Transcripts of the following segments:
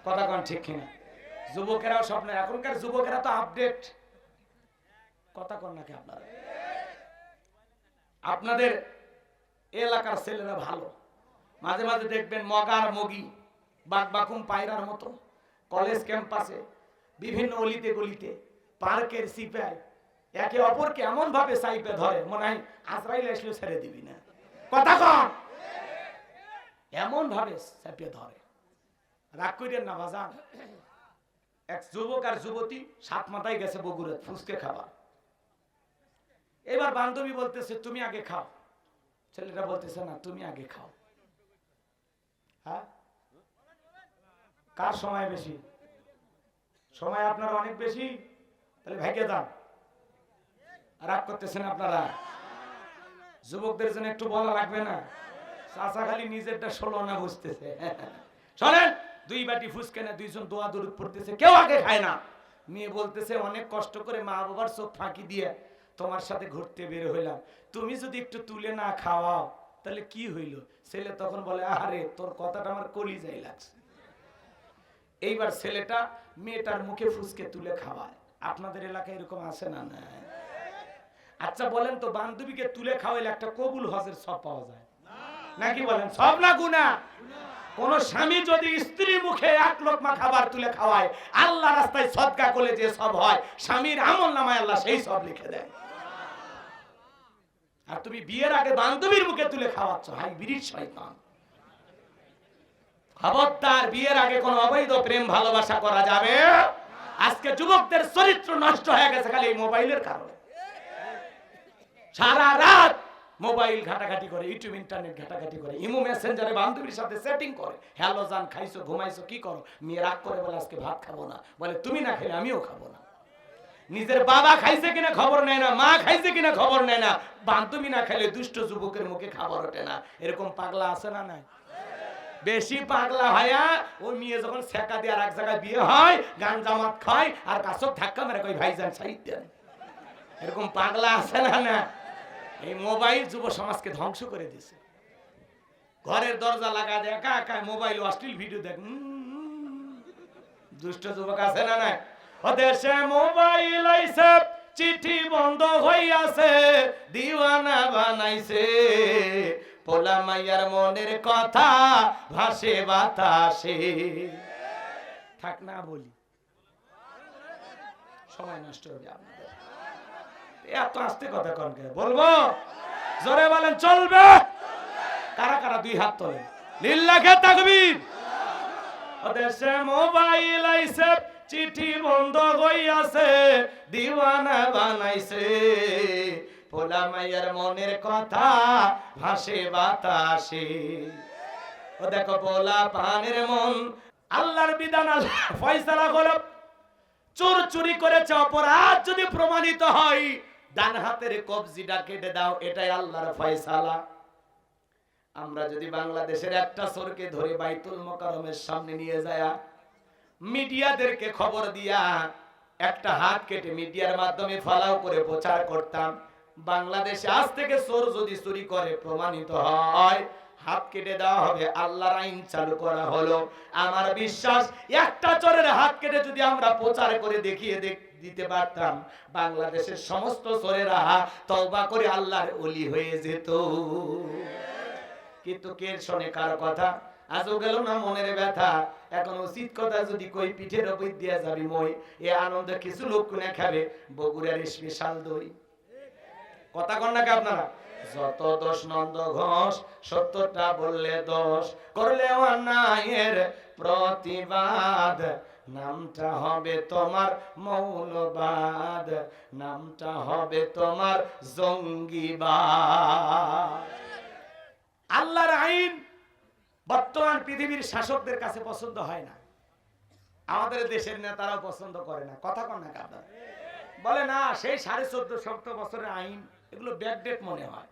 কথা কোন ঠিক কিনা? যুবকেরাও স্বপ্ন, এখনকার যুবকেরা তো আপডেট। কথা কোন নাকি আপনারা? আপনাদের এলাকার ছেলেরা ভালো, মাঝে মাঝে দেখবেন মগার মগি বাঘবাকুম পায়রার মতো কলেজ ক্যাম্পাসে বিভিন্ন অলিতে গলিতে পার্কের সিপায় একে অপরকে এমন ভাবে সাইপে ধরে মনে হয় আজরাইল আসলেও ছেড়ে দিবি না। কথা কন, এমন ভাবে চাপিয়ে ধরে। রাগ কইরেন না বাজান। এক যুবক আর যুবতী সাত মাথায় গেছে বগুড়া ফুসকে খাওয়া। এবার বান্ধবী বলতেছে তুমি আগে খাও, ছেলেটা বলতেছে না তুমি আগে খাও। হ্যাঁ, কার সময় বেশি? সময় আপনার অনেক বেশি, তাহলে ভাইকে যান। রাগ করতেছেন আপনারা? যুবকদের জন্য একটু বলা লাগবে না? চাচা খালি নিজেরটা ষোলো না বুঝতেছে। শোনেন, দুই বাটি ফুসকে না দুইজন দোয়া দরুদ পড়তেছে, কেউ আগে খায় না। মেয়ে বলতেছে অনেক কষ্ট করে মা বাবার চোখ ফাঁকি দিয়ে তোমার সাথে ঘুরতে বের হইলাম, তুমি যদি একটু তুলে না খাওয়াও তাহলে কি হইল? ছেলে তখন বলে আরে তোর কথাটা আমার কলিজায় লাগছে। এইবার ছেলেটা মেয়েটার মুখে ফুসকে তুলে খাওয়ায়। আপনাদের এলাকায় এরকম আছে না? না। আচ্ছা বলেন তো, বান্ধবীকে তুলে খাওয়াইলে একটা কবুল হজের সব পাওয়া যায় নাকি? বলেন সব না গুনাহ? কোন স্বামী যদি স্ত্রী মুখে এক লোকমা খাবার তুলে খাওয়ায়, আল্লাহ রাস্তায় সদকা করলে যে সব হয়, স্বামীর আমল নামায় আল্লাহ সেই সব লিখে দেয়। আর তুমি বিয়ের আগে বান্ধবীর মুখে তুলে খাওয়াচ্ছ, হাই বিরিট শয়তান। খবরদার, বিয়ের আগে কোন অবৈধ প্রেম ভালোবাসা করা যাবে। আজকে যুবকদের চরিত্র নষ্ট হয়ে গেছে খালি এই মোবাইলের কারণে। সারা রাত মোবাইল ঘাটাঘাটি করে, ইউটিউব ইন্টারনেট ঘাটাঘাটি করে, ইমো মেসেঞ্জারে বান্ধবীর সাথে সেটিং করে। হ্যালো জান, খাইছো ঘুমাইছো কি করো? মেয়ে রাগ করে বলে আজকে ভাত খাবো না, বলে তুমি না খেলে আমিও খাবো না। নিজের বাবা খাইছে কিনা খবর নেয় না, মা খাইছে কিনা খবর নেয় না, বান্ধবী না খেলে দুষ্ট যুবকের মুখে খাবার ওঠে না। এরকম পাগলা আছে না? নাই? বেশি পাগলা ভাইয়া ওই মেয়ে যখন ছেকা দিয়ে আর এক জায়গায় বিয়ে হয়, গান জামাত খায় আর কাছক ধাক্কা মেরে কই ভাইজান সাইড দেন। এরকম পাগলা আছে না? না। এই মোবাইল যুব সমাজকে ধ্বংস করে দিয়েছে। ঘরের দরজা লাগা দেয় একা একা মোবাইল অশ্লীল ভিডিও দেখ। দুষ্ট যুবক আছে না? না। দেশে মোবাইল আইছে, চিঠি বন্ধ হইয়াছে, দিওয়ানা বানাইছে, পোলা মাইয়ার মনের কথা ভাসে বাতাসে। থাক না বলি, সময় নষ্ট হবে আপনাদের। এত আস্তে কথা কন কে? বলবো জোরে বলেন চলবে? কারা কারা দুই হাত তোলেন? লিল্লাহে তাকবীর। দেশে মোবাইল আইছে, চিঠি বন্ধ হইয়াছে, দিওয়ানা বানাইছে, পোলা মাইয়ার মনের কথা ভাসে বাতাসে। ও দেখো পোলা পানের মন, আল্লাহর বিধান, আল্লাহ ফয়সালা হলো, চোর চুরি করেছে অপরাধ যদি প্রমাণিত হয়, ডান হাতের কবজিটা কেটে দাও, এটাই আল্লাহর ফয়সালা। আমরা যদি বাংলাদেশের একটা চোরকে ধরে বাইতুল মোকাররমের সামনে নিয়ে যায়, মিডিয়াদেরকে খবর দিয়া একটা হাত কেটে মিডিয়ার মাধ্যমে ফলাও করে প্রচার করতাম, বাংলাদেশে আজ থেকে চোর যদি চুরি করে প্রমাণিত হয়, হাত কেটে দেওয়া হবে, আল্লাহর আইন চালু করা হলো। আমার বিশ্বাস একটা চোরের হাত কেটে যদি আমরা প্রচার করে দেখিয়ে দিতে পারতাম, বাংলাদেশের সমস্ত চোরেরা তওবা করে আল্লাহর ওলি হয়ে যেত। কিন্তু কে শোনে কার কথা? আজও গেল না মনের ব্যথা। এখন উচিত কথা যদি কই, পিঠের ওপর দিয়া যাবি মই, এ আনন্দে কিছু লোক কোনে খাবে বগুড়ার স্পেশাল দই। কথা কন নাকি আপনারা? যত দোষ নন্দ ঘোষ, সত্যটা বললে দোষ, করলে অন্যায়ের প্রতিবাদ, নামটা হবে তোমার মৌলবাদ, নামটা হবে তোমার জঙ্গিবাদ। আল্লাহর আইন বর্তমান পৃথিবীর শাসকদের কাছে পছন্দ হয় না, আমাদের দেশের নেতারাও পছন্দ করে না। কথা কন না আপনারা? বলে না সেই 1450 বছরের আইন এগুলো ব্যাকডেট মনে হয়।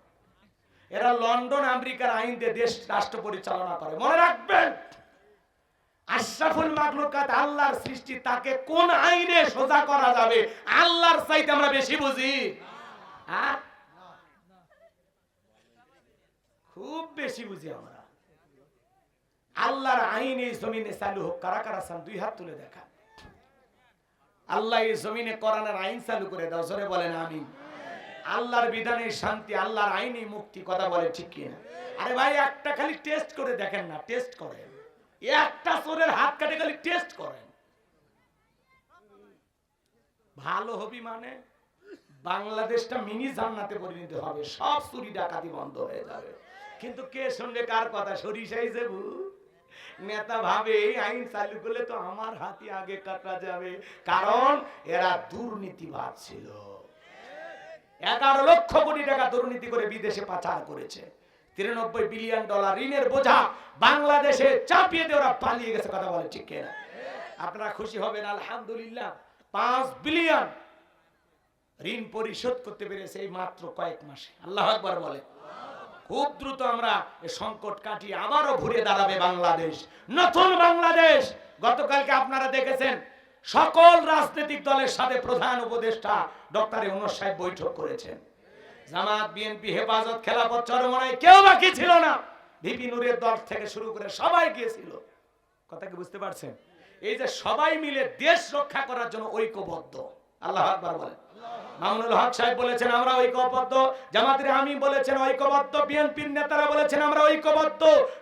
এরা লন্ডন আমেরিকার আইন দিয়ে দেশ রাষ্ট্র পরিচালনা করে। মনে রাখবেন, আশরাফুল মাখলুকাত আল্লাহর সৃষ্টি, তাকে কোন আইনে সোজা করা যাবে আল্লাহর চাইতে আমরা বেশি বুঝি। খুব বেশি বুঝি আমরা। আল্লাহর আইন এই জমিনে চালু হোক। কারা কারা চান দুই হাত তুলে দেখা। আল্লাহ এই জমিনে কোরআনের আইন চালু করে দাও, জোরে বলেন আমিন। আল্লাহর বিধানে শান্তি, আল্লাহর আইনে মুক্তি, কথা বলে ঠিক কিনা? আরে ভাই একটা খালি টেস্ট করে দেখেন না, টেস্ট করেন। একটা চোরের হাত কাটে খালি টেস্ট করেন, ভালো হবি মানে বাংলাদেশটা মিনি জান্নাতে পরিণত হবে, সব চুরি ডাকাতি বন্ধ হয়ে যাবে। কিন্তু কে শুনবে কার কথা? সরিষাই যাবো নেতা ভাবে এই আইন চালু করলে তো আমার হাতি আগে কাটা যাবে, কারণ এরা দুর্নীতিবাজ ছিল। 11 লক্ষ কোটি টাকা দুর্নীতি করে বিদেশে পাচার করেছে। 93 বিলিয়ন ডলার ঋণের বোঝা বাংলাদেশে চাপিয়ে দিয়ে ওরা পালিয়ে গেছে, কথা বলে ঠিক কিনা? আপনারা খুশি হবেন আলহামদুলিল্লাহ, 5 বিলিয়ন ঋণ পরিশোধ করতে পেরেছে এই মাত্র কয়েক মাসে। আল্লাহু আকবার বলে। খুব দ্রুত আমরা এই সংকট কাটিয়ে আবারও ঘুরে দাঁড়াবে বাংলাদেশ, নতুন বাংলাদেশ। গতকালকে আপনারা দেখেছেন সকল রাজনৈতিক দলের সাথে প্রধান উপদেষ্টা ডক্টর ইউনূস সাহেব বৈঠক করেছেন। জামাত, বিএনপি, হেফাজত, খেলাফত, চরমনায় কেউ বাকি ছিল না। ভিপি নূরের দল থেকে শুরু করে সবাই গিয়েছিল। কথা কি বুঝতে পারছেন? এই যে সবাই মিলে দেশ রক্ষা করার জন্য ঐক্যবদ্ধ। আল্লাহু আকবার বলেন। মামুনুল হক সাহেব বলেছেন আমরা ঐক্যবদ্ধ, জামাতের আমিন বলেছেন ঐক্যবদ্ধ, বিএনপির নেতারা বলেছেন আমরা ঐক্যবদ্ধ,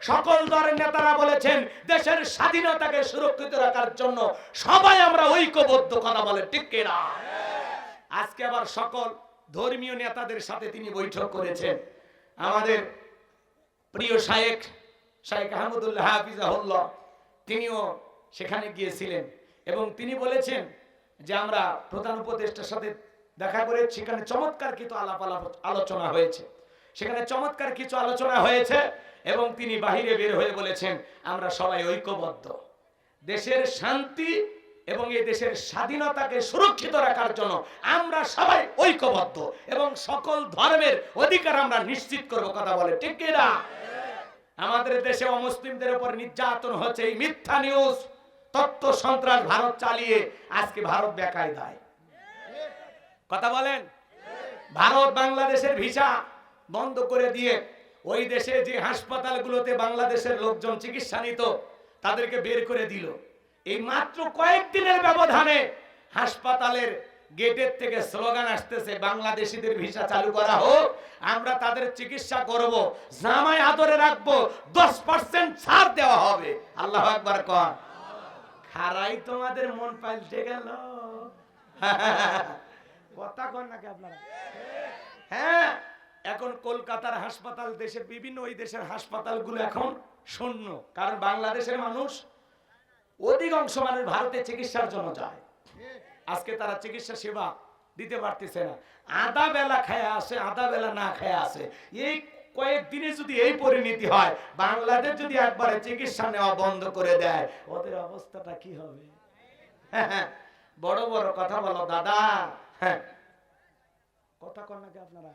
সকল দলের নেতারা বলেছেন দেশের স্বাধীনতাকে সুরক্ষিত রাখার জন্য সবাই আমরা ঐক্যবদ্ধ, কথা বলে ঠিক কিনা? আজকে আবার সকল ধর্মীয় নেতাদের সাথে তিনি বৈঠক করেছেন। আমাদের প্রিয় শায়েখ আহমদুল্লাহ হাফিজাহুল্লাহ তিনিও সেখানে গিয়েছিলেন এবং তিনি বলেছেন যে আমরা প্রধান উপদেষ্টার সাথে দেখা করে সেখানে চমৎকার কিছু আলোচনা হয়েছে, সেখানে চমৎকার কিছু আলোচনা হয়েছে এবং তিনি বাহিরে বের হয়ে বলেছেন আমরা সবাই ঐক্যবদ্ধ, দেশের শান্তি এবং এই দেশের স্বাধীনতাকে সুরক্ষিত রাখার জন্য আমরা সবাই ঐক্যবদ্ধ এবং সকল ধর্মের অধিকার আমরা নিশ্চিত করব, কথা বলে ঠিক কিনা? আমাদের দেশে অমুসলিমদের উপর নির্যাতন হচ্ছে, এই মিথ্যা নিউজ তত্ত্ব সন্ত্রাস ভারত চালিয়ে আজকে ভারত বেকায়দায়, কথা বলেন। ভারত বাংলাদেশের ভিসা বন্ধ করে দিয়ে ওই দেশে যে হাসপাতালগুলোতে বাংলাদেশের লোকজন চিকিৎসা নিত তাদেরকে বের করে দিল। এই মাত্র কয়েকদিনের ব্যবধানে হাসপাতালের গেটের থেকে স্লোগান আসতেছে বাংলাদেশিদের ভিসা চালু করা হোক, আমরা তাদের চিকিৎসা করব, জামাই আদরে রাখবো, 10% ছাড় দেওয়া হবে। আল্লাহু আকবার কর। খারাই তোমাদের মন পাল্টে গেল, কথা কন নাকি আপনারা? হ্যাঁ, এখন কলকাতার হাসপাতাল, দেশের বিভিন্ন ওই দেশের হাসপাতালগুলো এখন শূন্য, কারণ বাংলাদেশের মানুষ অধিকাংশ মানুষ ভারতে চিকিৎসার জন্য যায়। আজকে তারা চিকিৎসা সেবা দিতে পারতেছে না, আধা বেলা খায় আসে, আধা বেলা না খায় আসে। এই কয়েকদিনে যদি এই পরিণতি হয়, বাংলাদেশ যদি একবারে চিকিৎসা নেওয়া বন্ধ করে দেয়, ওদের অবস্থাটা কি হবে? বড় বড় কথা বলো দাদা, হ্যাঁ কথা কন নাকি আপনারা?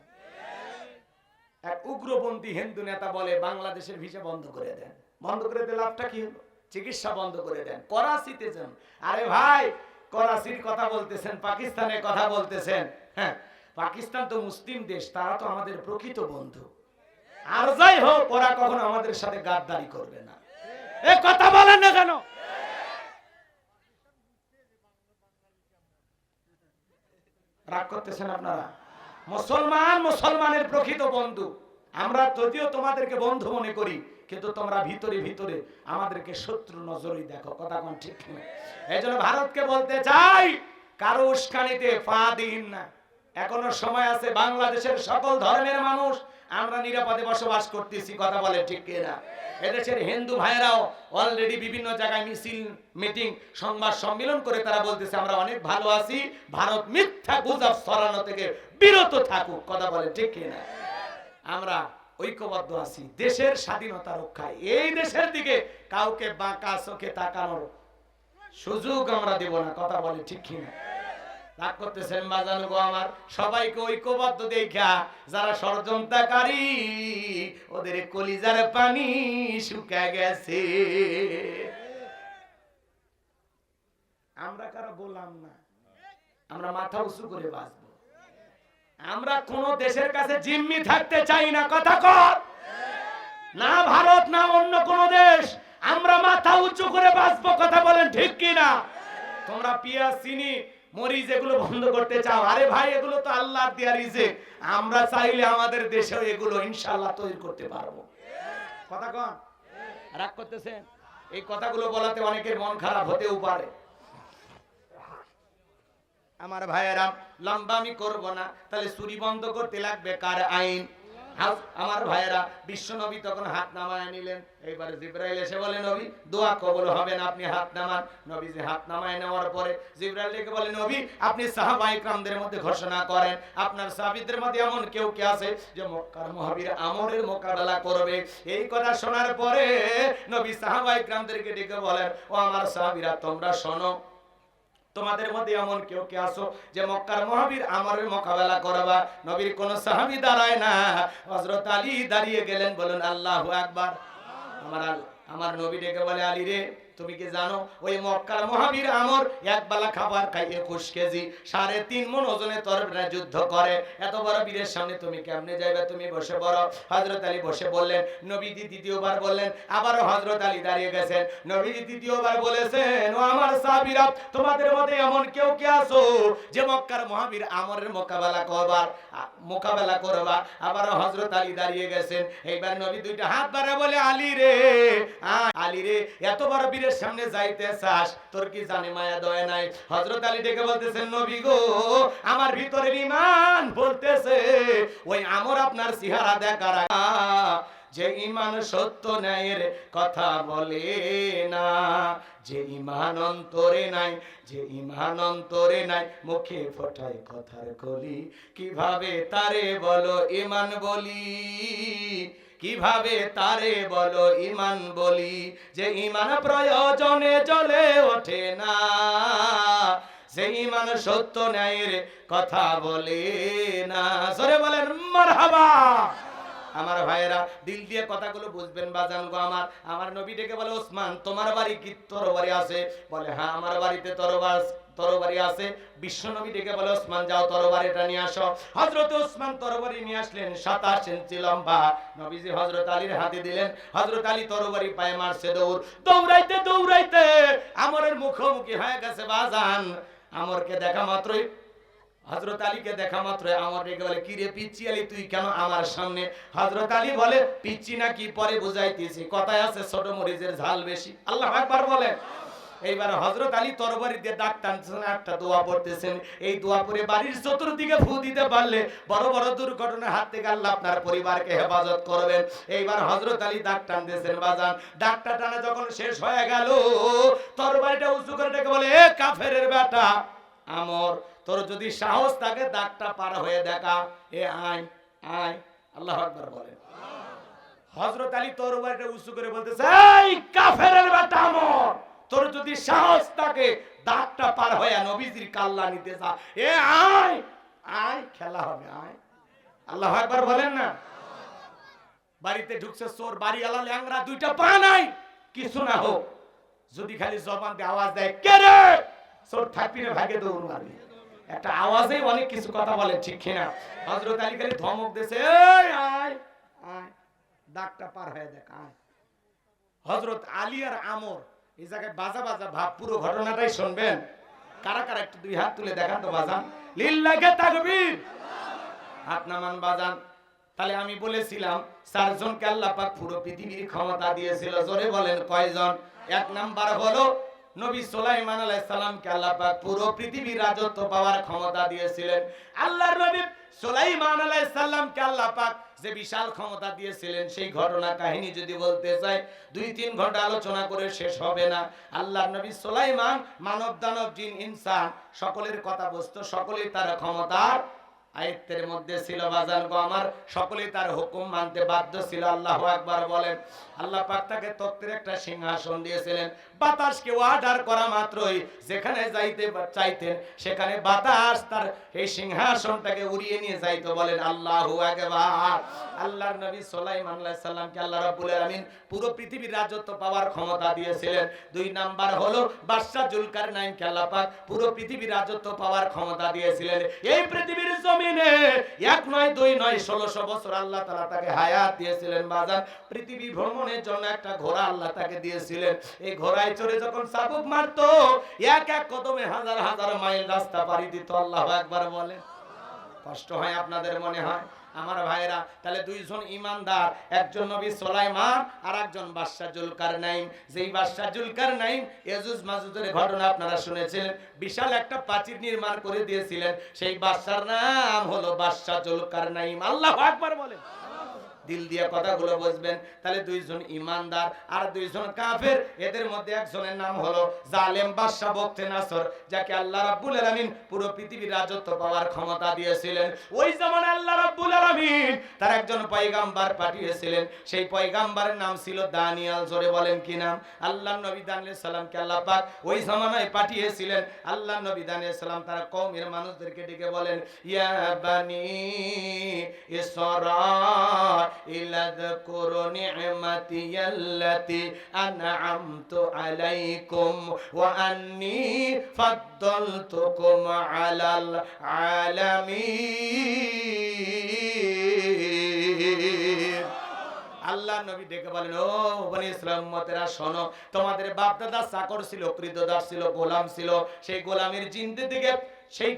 এক উগ্রপন্থী হিন্দু নেতা বলে বাংলাদেশের ভিসা বন্ধ করে দেন। বন্ধ করে দিলে লাভটা কি হলো? চিকিৎসা বন্ধ করে দেন। করাচিতে যান। আরে ভাই, করাচির কথা বলতেছেন, পাকিস্তানের কথা বলতেছেন। হ্যাঁ, পাকিস্তান তো মুসলিম দেশ, তারা তো আমাদের প্রকৃত বন্ধু। আর যাই হোক, ওরা কখনো আমাদের সাথে গাদ্দারি করবে না। এ কথা বলেন না কেন? রাগ করতেছেন আপনারা? মুসলমান মুসলমানের প্রকৃত বন্ধু। আমরা যদিও তোমাদেরকে বন্ধু মনে করি, কিন্তু তোমরা ভিতরে ভিতরে আমাদেরকে শত্রু নজরেই দেখো, কথা কোন ঠিক না? এইজন্য ভারতকে বলতে চাই, কারো উস্কানিতে পা দিন না। এখনো সময় আছে, বাংলাদেশের সকল ধর্মের মানুষ আমরা নিরাপদে বসবাস করতেছি, কথা বলে ঠিক কিনা? এদেশের হিন্দু ভাইরাও অলরেডি বিভিন্ন জায়গায় মিছিল, মিটিং, সংবাদ সম্মেলন করে তারা বলতেছে আমরা অনেক ভালো আছি, ভারত মিথ্যা গুজব ছড়ানো থেকে বিরত থাকুক, কথা বলে ঠিক কিনা? আমরা ঐক্যবদ্ধ আছি দেশের স্বাধীনতা রক্ষায়। এই দেশের দিকে কাউকে বাঁকা চোখে তাকানোর সুযোগ আমরা দেব না, কথা বলে ঠিক কিনা? রাগ করতেছেন বাজানো গো আমার? সবাইকে ঐক্যবদ্ধ দেখা যারা ষড়যন্ত্রকারী, ওদের কলিজার পানি শুকা গেছে। আমরা কারো গোলাম না, আমরা মাথা উঁচু করে বাঁচবো। আমরা কোন দেশের কাছে জিম্মি থাকতে চাই না, কথা কর। না ভারত না অন্য কোন দেশ আমরা মাথা উঁচু করে বাঁচবো, কথা বলেন ঠিক কিনা? তোমরা পেঁয়াজ চিনি মরিচ এগুলো বন্ধ করতে চাও, আরে ভাই এগুলো তো আল্লাহর দেয়া রিজিক, আমরা চাইলে আমাদের দেশেও এগুলো ইনশাআল্লাহ তৈরি করতে পারবো। কথা কোন? রাগ করতেছেন? এই কথাগুলো বলাতে অনেকের মন খারাপ হতেও পারে। আমার ভাইয়েরা, লম্বা আমি করব না, তাহলে চুরি বন্ধ করতে লাগবে কার আইন? আমার ভাইয়েরা, বিশ্ব নবী তখন হাত নামায় নিলেন। এইবার জিবরাইল এসে বলে, নবী দোয়া কবুল হবে না, আপনি হাত নামান। নবীজি হাত নামায় নেওয়ার পরে জিবরাইল ডেকে বলে, নবী আপনি সাহাবায়ে কিরামদের মধ্যে ঘোষণা করেন, আপনার সাহাবীদের মধ্যে এমন কেউ কে আছে যে মক্কার মুহাবির আমরের মোকাবেলা করবে? এই কথা শোনার পরে নবী সাহাবায়ে কিরামদেরকে ডেকে বলেন, ও আমার সাহাবীরা তোমরা শোনো, তোমাদের মধ্যে এমন কেউ কে আছো যে মক্কার মুহাবির আমরের মোকাবেলা করবা? নবীর কোন সাহাবী দাঁড়ায় না, হযরত আলী দাঁড়িয়ে গেলেন। বলুন আল্লাহু আকবার। আমার নবী ডেকে বলে, আলী রে, তুমি কি জানো ওই মক্কার মুহাবির আমর এক বেলা খাবার খাই 21 কেজি 3.5 মণ ওজনে তরবারি যুদ্ধ করে, এত বড় বীরের সামনে তুমি কেমনে যাইবে? তুমি বসে পড়ো। হযরত আলী বসে বললেন। নবীজি দ্বিতীয়বার বললেন, আবারও হযরত আলী দাঁড়িয়ে গেছেন। নবীজি তৃতীয়বার বলেছেন, ও আমার সাহাবীরা তোমাদের মধ্যে এমন কেউ কি আছো যে মক্কার মুহাবির আমরের মোকাবেলা করবা? আবারও হযরত আলী দাঁড়িয়ে গেছেন। এইবার নবী দুইটা হাত বাড়া বলে, আলী রে, আলী রে, এত বড় বীরের সামনে যাইতে চাস, তোর কি জানে মায়া দয়া নাই? হযরত আলী ডেকে বলতেছেন, নবী গো, আমার ভিতরের ঈমান বলতেছে ওই আমর আপনার চেহারা দেখার যে ঈমান সত্য ন্যায়ের কথা বলে না, যে ঈমান অন্তরে নাই, যে ঈমান অন্তরে নাই, মুখে ফোটায় কথার কলি, কিভাবে তারে বলো ঈমান বলি, কিভাবে তারে বলো ঈমান বলি? যে ঈমান প্রয়োজনে জ্বলে ওঠে না, যে ঈমান সত্য ন্যায়ের কথা বলে না। জোরে বলেন মারহাবা। আমার ভাইয়েরা, দিল দিয়ে কথাগুলো বুঝবেন বাজান গো। আমার নবী ডেকে বলে, ওসমান তোমার বাড়ি কি তরবারি আছে? বলে, হ্যাঁ আমার বাড়িতে তরবারি আছে। বিশ্ব নবী ডেকে বলে, ওসমান যাও তরবারিটা নিয়ে আসো। হযরত ওসমান তরবারি নিয়ে আসলেন, 27 ইঞ্চি লম্বা। নবীজি হযরত আলীর হাতে দিলেন। হযরত আলী তরবারি পায়ে মারছে দৌড়, দৌড়াইতে দৌড়াইতে আমরের মুখোমুখি হয়ে গেছে বাজান। আমরকে দেখা মাত্রই, হযরত আলীকে দেখা মাত্র আমর ডেকে বলে, কি রে পিচ্চি আলী, তুই কেন আমার সামনে? হযরত আলী বলে, পিচ্চি নাকি পরে বুঝাইতেছি, কথায় আছে ছোট মরিচের ঝাল বেশি। আল্লাহু আকবার বলেন। এইবার হযরত আলী তরবারি দিয়ে দাগ টানছেন, একটা দোয়া পড়তেছেন। এই দোয়া পড়ে বাড়ির চতুর্দিকে ফু দিতে পারলে বড় বড় দুর্ঘটনার হাত থেকে আল্লাহ আপনার পরিবারকে হেফাজত করবেন। এইবার হযরত আলী দাগ টানতেছেন বাজান। দাগটা টানা যখন শেষ হয়ে গেল, তরবারিটা উঁচু করে ডেকে বলে, এ কাফেরের বেটা আমর, তোর যদি সাহস থাকে দাগটা পার হয়ে দেখা, এ আয় আয়। আল্লাহু আকবার বলেন। হযরত আলী তরবারিটা উঁচু করে বলতেছে, এই কাফেরের বেটা আমর, তোর যদি সাহস থাকে দাগটা পার হয়ে নবীজির কাল্লা নিতে যা, এ আয় আয়, খেলা হবে, আয়। আল্লাহু আকবার বলেন না। বাড়িতে ঢুকছে চোর, বাড়িওয়ালা ল্যাংরা, দুইটা পা নাই, কিছু না হোক, যদি খালি জবান দিয়ে আওয়াজ দেয়, কে রে, চোর থাকবি না, ভাগে দৌড় মারবি। একটা আওয়াজেই অনেক কিছু কথা বলে, ঠিক কিনা? হযরত আলী খালি ধমক দিয়েছে, এই আয় আয়, দাগটা পার হয়ে দেখ, আয়। হযরত আলী আর আমর এই জায়গায় বাজা বাজা ভাব, পুরো ঘটনাটাই শুনবেন। কারা কারা একটু দুই হাত তুলে দেখান তো বাজান, লিল্লাহি তাকবীর। হাত নামান বাজান। তাহলে আমি বলেছিলাম 4 জনকে আল্লাহ পাক পুরো পৃথিবীর ক্ষমতা দিয়েছিল। জোরে বলেন কয়জন? 1 নাম্বার হলো নবী সুলাইমান আলাইহিস সালামকে আল্লাহ পাক পুরো পৃথিবীর রাজত্ব পাওয়ার ক্ষমতা দিয়েছিলেন। আল্লাহর নবী সুলাইমান আলাইহিস সালামকে আল্লাহ পাক যে বিশাল ক্ষমতা দিয়েছিলেন, সেই ঘটনা কাহিনী যদি বলতে চাই 2-3 ঘন্টা আলোচনা করে শেষ হবে না। আল্লাহর নবী সুলাইমান মানব দানব জিন ইনসান সকলের কথা বুঝতো, সকলেই তার ক্ষমতার আয়ত্তের মধ্যে ছিল বাজান গো আমার, সকলেই তার হুকুম মানতে বাধ্য ছিল। আল্লাহু আকবার বলেন। আল্লাহ পাক তাকে তত্ত্বের একটা সিংহাসন দিয়েছিলেন। বাতাসকে অর্ডার করা মাত্রই যেখানে যাইতে চাইতেন সেখানে বাতাস তার এই সিংহাসনটাকে উড়িয়ে নিয়ে যাইতো। বলেন আল্লাহু আকবার। আল্লাহর নবী সুলাইমান আলাইহিস সালামকে আল্লাহ রাব্বুল আলামিন পুরো পৃথিবীর রাজত্ব পাওয়ার ক্ষমতা দিয়েছিলেন। 2 নাম্বার হলো বাদশা জুলকারনাইনকে আল্লাহ পাক পুরো পৃথিবীর রাজত্ব পাওয়ার ক্ষমতা দিয়েছিলেন। এই পৃথিবীর জমিনে 1 নয় 2 নয় 1600 বছর আল্লাহ তাআলা তাকে হায়াত দিয়েছিলেন বাজার। পৃথিবী ভ্রমণের জন্য একটা ঘোড়া আল্লাহ তাকে দিয়েছিলেন। এই ঘোড়ায় চড়ে যখন চাবুক মারতো এক এক কদমে হাজার হাজার মাইল রাস্তা পাড়ি দিত। আল্লাহু আকবার বলেন। কষ্ট হয় আপনাদের মনে হয়? আমার ভাইরা, তাহলে দুইজন ইমানদার, একজন নবী সুলাইমান আর একজন বাদশা জুলকারনাইন। যেই বাদশা জুলকারনাইন ইয়াজুজ মাজুজের ঘটনা আপনারা শুনেছেন, বিশাল একটা প্রাচীর নির্মাণ করে দিয়েছিলেন। সেই বাদশার নাম হলো বাদশা জুলকারনাইন। আল্লাহু আকবার বলেন। দিল দিয়ে কথাগুলো বুঝবেন। তাহলে দুইজন ইমানদার আর দুইজন কাফের, এদের মধ্যে একজনের নাম হলো জালেম বাদশা বখতে নাসর, যাকে আল্লাহ রাব্বুল আলামিন পুরো পৃথিবীর রাজত্ব পাওয়ার ক্ষমতা দিয়েছিলেন। ওই জামানায় আল্লাহ রাব্বুল আলামিন তার একজন পয়গাম্বর পাঠিয়েছিলেন। সেই পয়গাম্বরের নাম ছিল দানিয়েল। জোরে বলেন কি নাম? আল্লাহর নবী দানিয়েল সালামকে আল্লাহ পাক ওই জামানায় পাঠিয়েছিলেন। আল্লাহর নবী দানিয়েল সালাম তার কওমের মানুষদেরকে ডেকে বলেন, ইয়া বানি ইসরাঈল আযকুরু নি'মাতিয়াল্লাতী আন'আমতু আলাইকুম ওয়া আন্নী ফাদ্দালতুকুম আলাল আলামিন। আল্লাহ নবী ডেকে বলেন, ও বনি ইসরাঈল উম্মতেরা শোনো, তোমাদের বাপ দাদা চাকর ছিল, কৃতদাস ছিল, গোলাম ছিল। সেই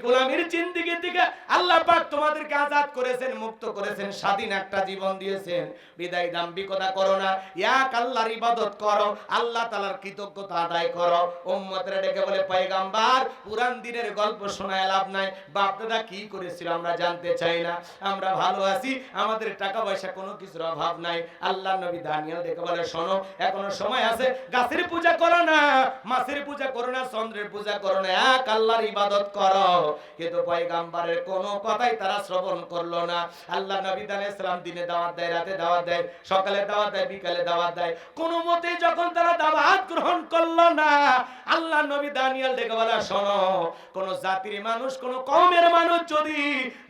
গোলামের জিন্দেগি থেকে আল্লাহ পাক তোমাদেরকে আজাদ করেছেন, মুক্ত করেছেন, স্বাধীন একটা জীবন দিয়েছেন। বিদায় দাম্ভিকতা করো না, এক আল্লাহর ইবাদত করো, আল্লাহ তাআলার কৃতজ্ঞতা আদায় করো। উম্মতরা ডেকে বলে, পয়গম্বর পুরান দিনের গল্প শোনায় লাভ নাই, বাপ দাদা কি করেছিল আমরা জানতে চাই না, আমরা ভালো আছি, আমাদের টাকা পয়সা কোনো কিছুর অভাব নাই। আল্লাহ নবী দানিয়েল ডেকে বলে, শোনো, এখনো সময় আছে, গাছের পূজা করো না, মাছের পূজা করো না, চন্দ্রের পূজা করো না, এক আল্লাহর ইবাদত করো। কিন্তু পয়গম্বরের কোনো কথাই তারা শ্রবণ করলো না। আল্লাহ নবী দানিয়েল সালাম দিনে দাওয়াত দেয়, রাতে দাওয়াত দেয়, সকালে দাওয়াত দেয়, বিকালে দাওয়াত দেয়, কোনো মতে যখন তারা দাওয়াত গ্রহণ করলো না, আল্লাহ নবী দানিয়েল ডেকে বলে, শোনো, কোন জাতির মানুষ, কোন কওমের মানুষ যদি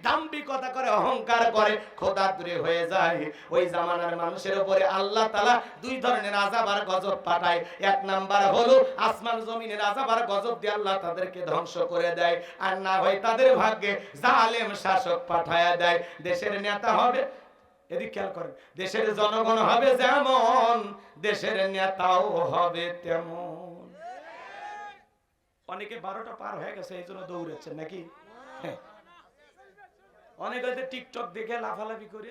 দাম্ভিকতা করে, অহংকার করে, খোদাতুরে হয়ে যায়, ওই জামানার মানুষের উপরে আল্লাহ তাআলা দুই ধরনের আযাব আর গজব পাঠায়। এক নাম্বার হলো আসমান জমিনের আযাব আর গজব দিয়ে আল্লাহ তাদেরকে ধ্বংস করে দেয়, আর না হয় তাদের ভাগ্যে জালেম শাসক পাঠায়া দেয়। দেশের নেতা হবে, এদিক খেয়াল করেন, দেশের জনগণ হবে যেমন, দেশের নেতাও হবে তেমন। অনেকে 12টা পার হয়ে গেছে, এই জন্য দৌড়াচ্ছেন নাকি? হ্যাঁ, অনেকে হয়তো টিকটক দেখে লাফালাফি করে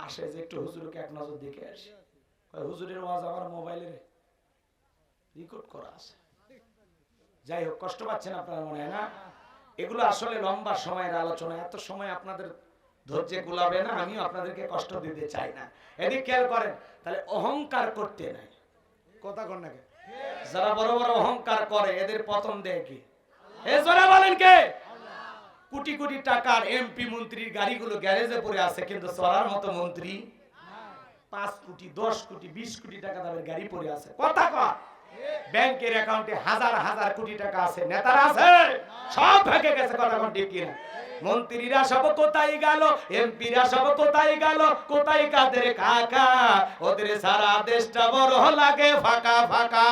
আসে যে একটু হুজুরকে এক নজর দেখে আসে। হুজুরের ওয়াজ আমার মোবাইলে রেকর্ড করা আছে। যাই হোক, কষ্ট পাচ্ছেন আপনারা মনে হয় না? এগুলো আসলে লম্বা সময়ের আলোচনা, এত সময় আপনাদের ধৈর্য কুলাবে না, আমিও আপনাদেরকে কষ্ট দিতে চাই না। এদিক খেয়াল করেন, তাহলে অহংকার করতে নাই, কথা কন না কে? যারা বড় বড় অহংকার করে এদের পতন দেয় কি? এ জোরে বলেন কে? কোটি কোটি টাকার এমপি মন্ত্রীর গাড়িগুলো গ্যারেজে পড়ে আছে, কিন্তু চড়ার মতো মন্ত্রী 5 কোটি 10 কোটি 20 কোটি টাকা দামের গাড়ি পড়ে আছে। কথা কর, ব্যাংকের অ্যাকাউন্টে হাজার হাজার কোটি টাকা আছে, নেতারা আছে, সব ভেঙে গেছে। কথা কোন ঠিক কিনা? মন্ত্রীরা সব কোথায় গেল, এমপিরা সব কোথায় গেল, কোথায় কাদের কাকা, ওদের সারা দেশটা বড় লাগে ফাঁকা ফাঁকা।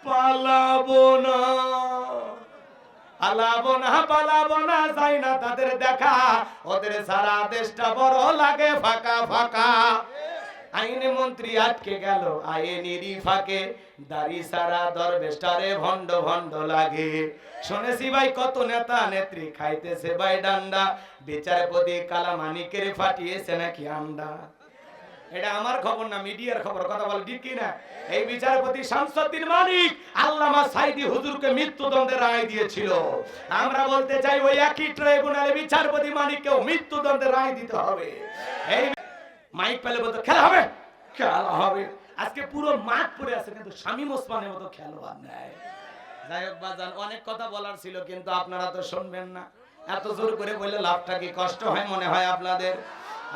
পালাবো না, পালাবো না, যাই না তাদের দেখা, ওদের সারা দেশটা বড় লাগে ফাঁকা ফাঁকা। আইনে মন্ত্রী আটকে গেল আইনেরই ফাঁকে, দাড়ি সারা দরবেশটারে ভণ্ড ভণ্ড লাগে। শুনেছি ভাই কত নেতা নেত্রী খাইতেছে ভাই ডান্ডা, বিচারপতি কালামানিকের ফাটিয়েছে নাকি আন্ডা। এটা আমার খবর না, মিডিয়ার খবর, কথা বলে ঠিক কিনা? এই বিচারপতি শামসুদ্দিন মানিক আল্লামা সাইদি হুজুরকে মৃত্যুদণ্ডের রায় দিয়েছিল। আমরা বলতে চাই ওই একই ট্রাইব্যুনালে বিচারপতি মানিককেও মৃত্যুদণ্ডের রায় দিতে হবে। এই মাইক পেলে বলতো খেলা হবে, খেলা হবে। আজকে পুরো মাঠ পড়ে আছে, কিন্তু শামীম ওসমানের মতো খেলোয়াড় নাই। যাই হোক বাজান, অনেক কথা বলার ছিল, কিন্তু আপনারা তো শুনবেন না। এত জোর করে বললে লাভটা কি? কষ্ট হয় মনে হয় আপনাদের।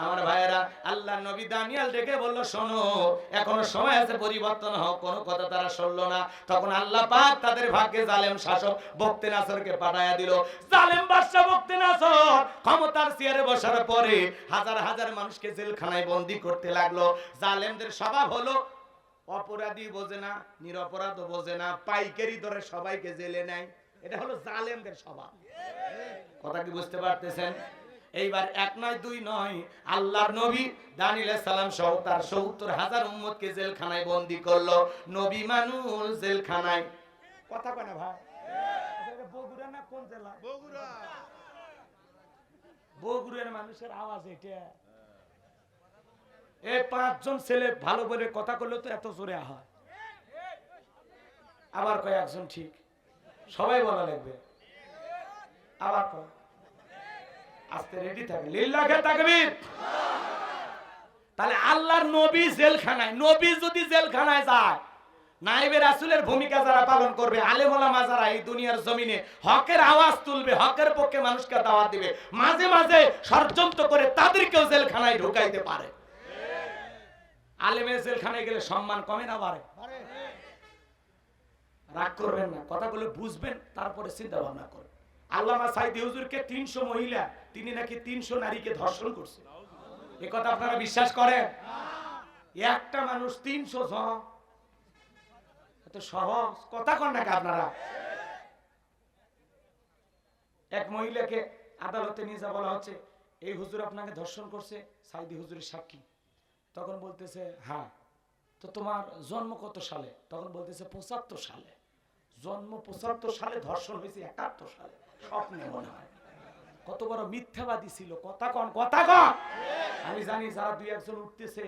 আমার ভাইয়েরা, আল্লাহ নবী দানিয়েল ডেকে বলল, শোনো, এখনো সময় আছে, পরিবর্তন হও। কোনো কথা তারা শুনলো না। তখন আল্লাহ পাক তাদের ভাগ্যে জালেম শাসক বখতে নাসরকে পাঠায়া দিল। জালেম বাদশা বখতে নাসর ক্ষমতার চেয়ারে বসার পরে হাজার হাজার মানুষকে জেলখানায় বন্দী করতে লাগলো। জালেমদের স্বভাব হলো অপরাধী বোঝে না, নিরপরাধ বোঝে না, পাইকারি দরে সবাইকে জেলে নেয়। এটা হলো জালেমদের স্বভাব। কথা কি বুঝতে পারতেছেন? এইবার এক নয় দুই নয়, আল্লাহর নবী দানিয়েল আলাইহিস সালাম সহ তার ৭০,০০০ উম্মতকে জেলখানায় বন্দী করলো। নবী মানুষ জেলখানায়। কথা কয় না ভাই? এটা বগুড়া না কোন জেলা? বগুড়া। বগুড়ার মানুষের আওয়াজ এটা। এই ৫ জন ছেলে ভালো বলে কথা করলে তো এত জোরে হয়। আবার কয় একজন ঠিক, সবাই বলা লাগবে। আবার কয় আস্তে রেডি থাকে। লিল্লাহে তাকবীর। তাহলে আল্লাহর নবী জেলখানায়, নবী যদি জেলখানায় যায়, নায়েবে রাসূলের ভূমিকা যারা পালন করবে, আলেম ওলামা যারা এই দুনিয়ার জমিনে হকের আওয়াজ তুলবে, হকের পক্ষে মানুষকে দাওয়াত দিবে, মাঝে মাঝে ষড়যন্ত্র করে তাদেরকেও জেলখানায় ঢুকাইতে পারে। আলেমের জেলখানায় গেলে সম্মান কমে না বাড়ে? রাগ করবেন না, কথাগুলো বুঝবেন, তারপরে চিন্তা ভাবনা করবেন। আল্লামা সাইদি হুজুরকে ৩০০ মহিলা, তিনি নাকি ৩০০ নারীকে ধর্ষণ করছে। এ কথা আপনারা বিশ্বাস করেন? একটা মানুষ ৩০০ জন, এত সহজ কথা কন নাকি আপনারা? এক মহিলাকে আদালতে নিয়ে যা বলা হচ্ছে, এই হুজুর আপনাকে ধর্ষণ করছে, সাইদি হুজুরের সাক্ষী। তখন বলতেছে হ্যাঁ। তো তোমার জন্ম কত সালে? তখন বলতেছে ৭৫ সালে। জন্ম ৭৫ সালে, ধর্ষণ হয়েছে ৭১ সালে। স্বপ্নে মনে হয়। কত বড় মিথ্যাবাদী ছিল। কথা কন, কথা কন। আমি জানি যারা দুই একজন উঠতেছে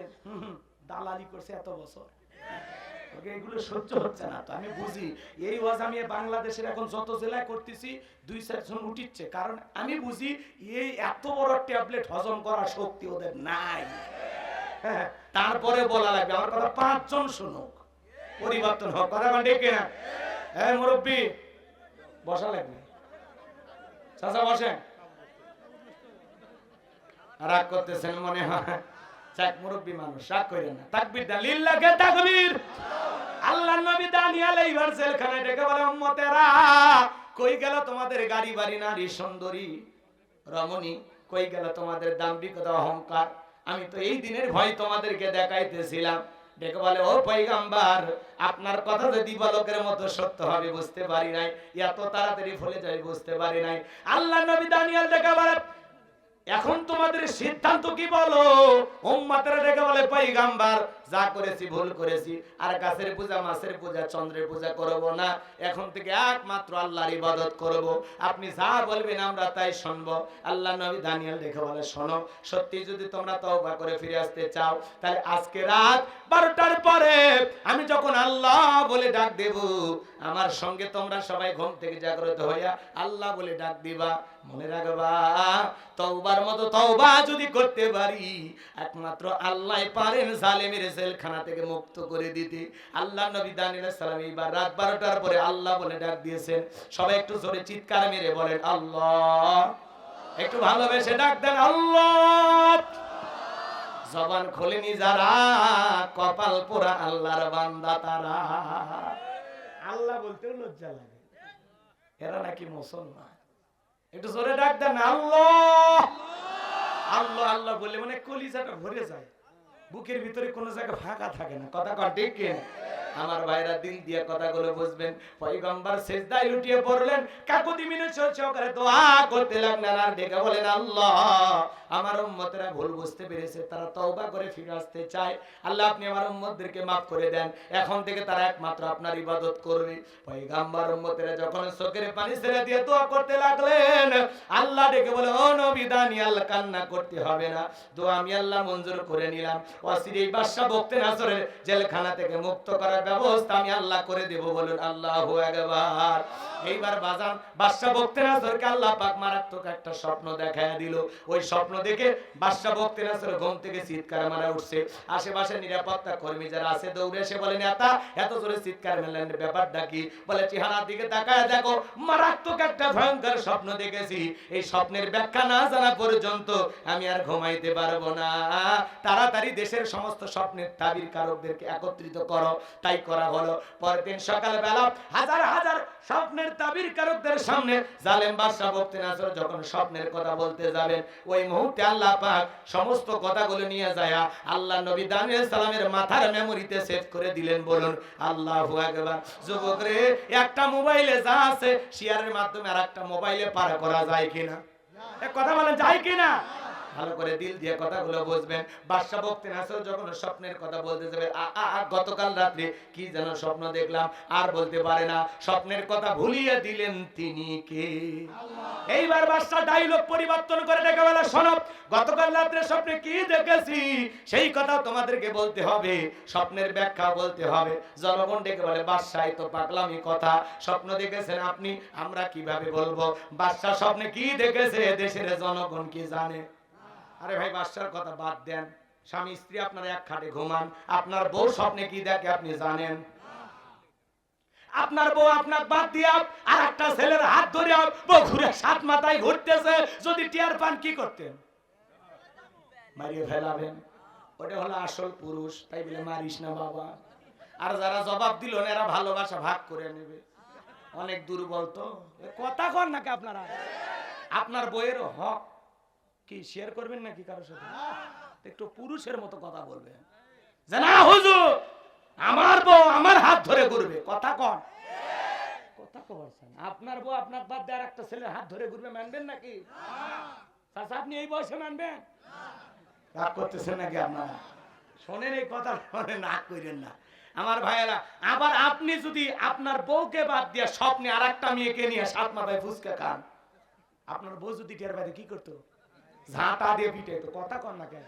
দালালি করছে এত বছর, এগুলো সহ্য হচ্ছে না। তো আমি বুঝি এই ওয়াজ আমি বাংলাদেশের এখন যত জেলায় করতেছি ২-৪ জন উঠিচ্ছে, কারণ আমি বুঝি এই এত বড় ট্যাবলেট হজম করার শক্তি ওদের নাই। তারপরে বলা লাগবে আমার কথা ৫ জন শুনুক, পরিবর্তন হোক। কথা কন ঠিক কিনা? হ্যাঁ মুরব্বী বসা লাগবে। চাচা বসেন। রাগ করতেছেন মনে হয়? চাক মুরব্বী মানুষ, রাগ করেন না। তাকবীর দেন, লিল্লাহে তাকবীর। আল্লাহর নবী দানিয়েল এইবার জেলখানায় ডেকে বলে, উম্মতেরা কই গেল তোমাদের গাড়ি বাড়ি, নারী সুন্দরী রমণী? কই গেল তোমাদের দাম্ভিকতা, অহংকার? আমি তো এই দিনের ভয় তোমাদেরকে দেখাইতেছিলাম। ডেকে বলে, ও পয়গম্বর, আপনার কথা যে দিবালোকের মতো সত্য হবে বুঝতে পারি নাই, এত তাড়াতাড়ি ভুলে যাই বুঝতে পারি নাই। আল্লাহর নবী দানিয়েল ডেকে বলে, এখন তোমাদের সিদ্ধান্ত কি বলো? উম্মতেরা ডেকে বলে, পয়গম্বর যা করেছি ভুল করেছি, আর গাছের পূজা, মাছের পূজা, চন্দ্রের পূজা করব না। এখন থেকে একমাত্র আল্লাহর ইবাদত করব। আপনি যা বলবেন আমরা তাই শুনবো। আল্লাহ নবী দানিয়েল ডেকে বলে, শোনো, সত্যি যদি তোমরা তওবা করে ফিরে আসতে চাও, তাহলে আজকে রাত 12টার পরে আমি যখন আল্লাহ বলে ডাক দেব, আমার সঙ্গে তোমরা সবাই ঘুম থেকে জাগ্রত হইয়া আল্লাহ বলে ডাক দিবা। মনে রাখবা, তওবার মতো তওবা যদি করতে পারি, একমাত্র আল্লাহ পারেন জালেমের জেলখানা থেকে মুক্ত করে দিতে। আল্লাহ নবী দানিয়েল আলাইহিস সালাম এইবার রাত 12টার পরে আল্লাহ বলে ডাক দিয়েছেন। সবাই একটু জোরে চিৎকার মেরে বলেন আল্লাহ। একটু ভালোবেসে ডাক দেন আল্লাহ। জবান খোলেনি যারা, কপাল পোড়া আল্লাহর বান্দা তারা। আল্লাহ বলতেও লজ্জা লাগে, এরা নাকি মুসলমান। একটু জোরে ডাক দেন আল্লাহ। আল্লাহ আল্লাহ বললে মানে কলিজাটা ভরে যায়, বুকের ভিতরে কোনো জায়গা ফাঁকা থাকে না। কথা কন ঠিক কি? আমার ভাইরা দিল দিয়ে কথাগুলো বুঝবেন। পয়গম্বর সিজদায় লুটিয়ে পড়লেন, কাকুতি মিনতি সহকারে দোয়া করতে লাগলেন আর ডেকে বলেন, আল্লাহ আমার উম্মতেরা ভুল বুঝতে পেরেছে, তারা তওবা করে ফিরে আসতে চায়। আল্লাহ আপনি আমার উম্মতদেরকে মাফ করে দেন, এখন থেকে তারা একমাত্র আপনার ইবাদত করবে। পয়গম্বর উম্মতেরা যখন চোখের পানি ছেড়ে দিয়ে দোয়া করতে লাগলেন, আল্লাহ ডেকে বলে, ও নবী দানিয়েল কান্না করতে হবে না, দোয়া আমি আল্লাহ মঞ্জুর করে নিলাম। অচিরেই বাদশা বখতিয়ানজরের জেলখানা থেকে মুক্ত করার ব্যবস্থা আমি আল্লাহ করে দেব। বলুন আল্লাহু আকবার। এইবার বাজান বাদশা বখতিয়ানজরকে আল্লাহ পাক মারাত্মক একটা স্বপ্ন দেখায় দিল। ওই স্বপ্ন দেখে বাদশা বখতিয়ানজর ঘুম থেকে চিৎকার মারা উঠছে। আশেপাশে নিরাপত্তা কর্মী যারা আছে দৌড়ে এসে বলেন, এত জোরে চিৎকার মেলেন, ব্যাপারটা কি? বলে, চেহারার দিকে তাকায় দেখো, মারাত্মক একটা ভয়ঙ্কর স্বপ্ন দেখেছি। এই স্বপ্নের ব্যাখ্যা না জানা পর্যন্ত আমি আর ঘুমাইতে পারবো না। তাড়াতাড়ি দেশের সমস্ত স্বপ্নের তাবির কারকদেরকে একত্রিত করো। তাই করা হলো। পরের দিন সকালবেলা হাজার হাজার স্বপ্নের তাবির কারকদের সামনে জালেম বাদশা বখতিয়ার যখন স্বপ্নের কথা বলতে যাবেন, ওই মুহূর্তে আল্লাহ পাক সমস্ত কথাগুলো নিয়ে যায় আল্লাহ নবী দানিয়েল সালামের মাথার মেমোরিতে সেভ করে দিলেন। বলুন আল্লাহু আকবার। যুবক রে, একটা মোবাইলে যা আছে শেয়ারের মাধ্যমে আর একটা মোবাইলে পার করা যায় কিনা? এক কথা বলেন, যায় কিনা? ভালো করে দিল দিয়ে কথাগুলো বুঝবেন। বাদশা বখতিয়ার যখন স্বপ্নের কথা বলতে যাবে, গতকাল রাত্রে কি যেন স্বপ্ন দেখলাম, আর বলতে পারে না, স্বপ্নের কথা ভুলিয়ে দিলেন তিনি কে? এইবার বাদশা ডায়লগ পরিবর্তন করে ডেকে বলে, শোনো, গতকাল রাত্রে স্বপ্নে কি দেখেছি সেই কথা তোমাদেরকে বলতে হবে, স্বপ্নের ব্যাখ্যা বলতে হবে। জনগণ ডেকে বলে, বাদশা এই তো পাগলামি কথা, স্বপ্ন দেখেছেন আপনি, আমরা কিভাবে বলবো? বাদশা স্বপ্নে কি দেখেছে দেশের জনগণ কি জানে? আরে ভাই, বাদশার কথা বাদ দেন, স্বামী স্ত্রী আপনারা এক খাটে ঘুমান, আপনার বউ স্বপ্নে কি দেখে আপনি জানেন? আপনার বউ আপনার বাদ দিয়া আর একটা ছেলের হাত ধরে বউ ঘুরে সাত মাথায় ঘুরতেছে, যদি টিয়ার পান কি করতেন? মারিয়ে ফেলাবেন। ওটা হলো আসল পুরুষ, তাই বলে মারিস না বাবা। আর যারা জবাব দিল না এরা ভালোবাসা ভাগ করে নেবে, অনেক দুর্বল তো। কথা কন নাকি আপনারা? আপনার বইয়ের হক কি শেয়ার করবেন নাকি কারোর সাথে? একটু পুরুষের মতো কথা বলবেন, যে না হুজুর আমার বউ আমার হাত ধরে ঘুরবে। কথা কন, কথা বলছেন। আপনার বউ আপনার বাদ দিয়ে একটা ছেলের হাত ধরে ঘুরবে, মানবেন নাকি? চাচা আপনি এই বয়সে মানবেন? রাগ করতেছেন নাকি আপনারা? শোনেন এই কথা, শোনেন, রাগ করেন না আমার ভাইয়েরা। আবার আপনি যদি আপনার বউকে বাদ দিয়ে স্বপ্নে আর একটা মেয়েকে নিয়ে সাত মাথায় ফুসকা খান, আপনার বউ যদি টের বাইরে কি করতো? ঝাঁটা দিয়ে পিটে তো। কথা কন না কেন?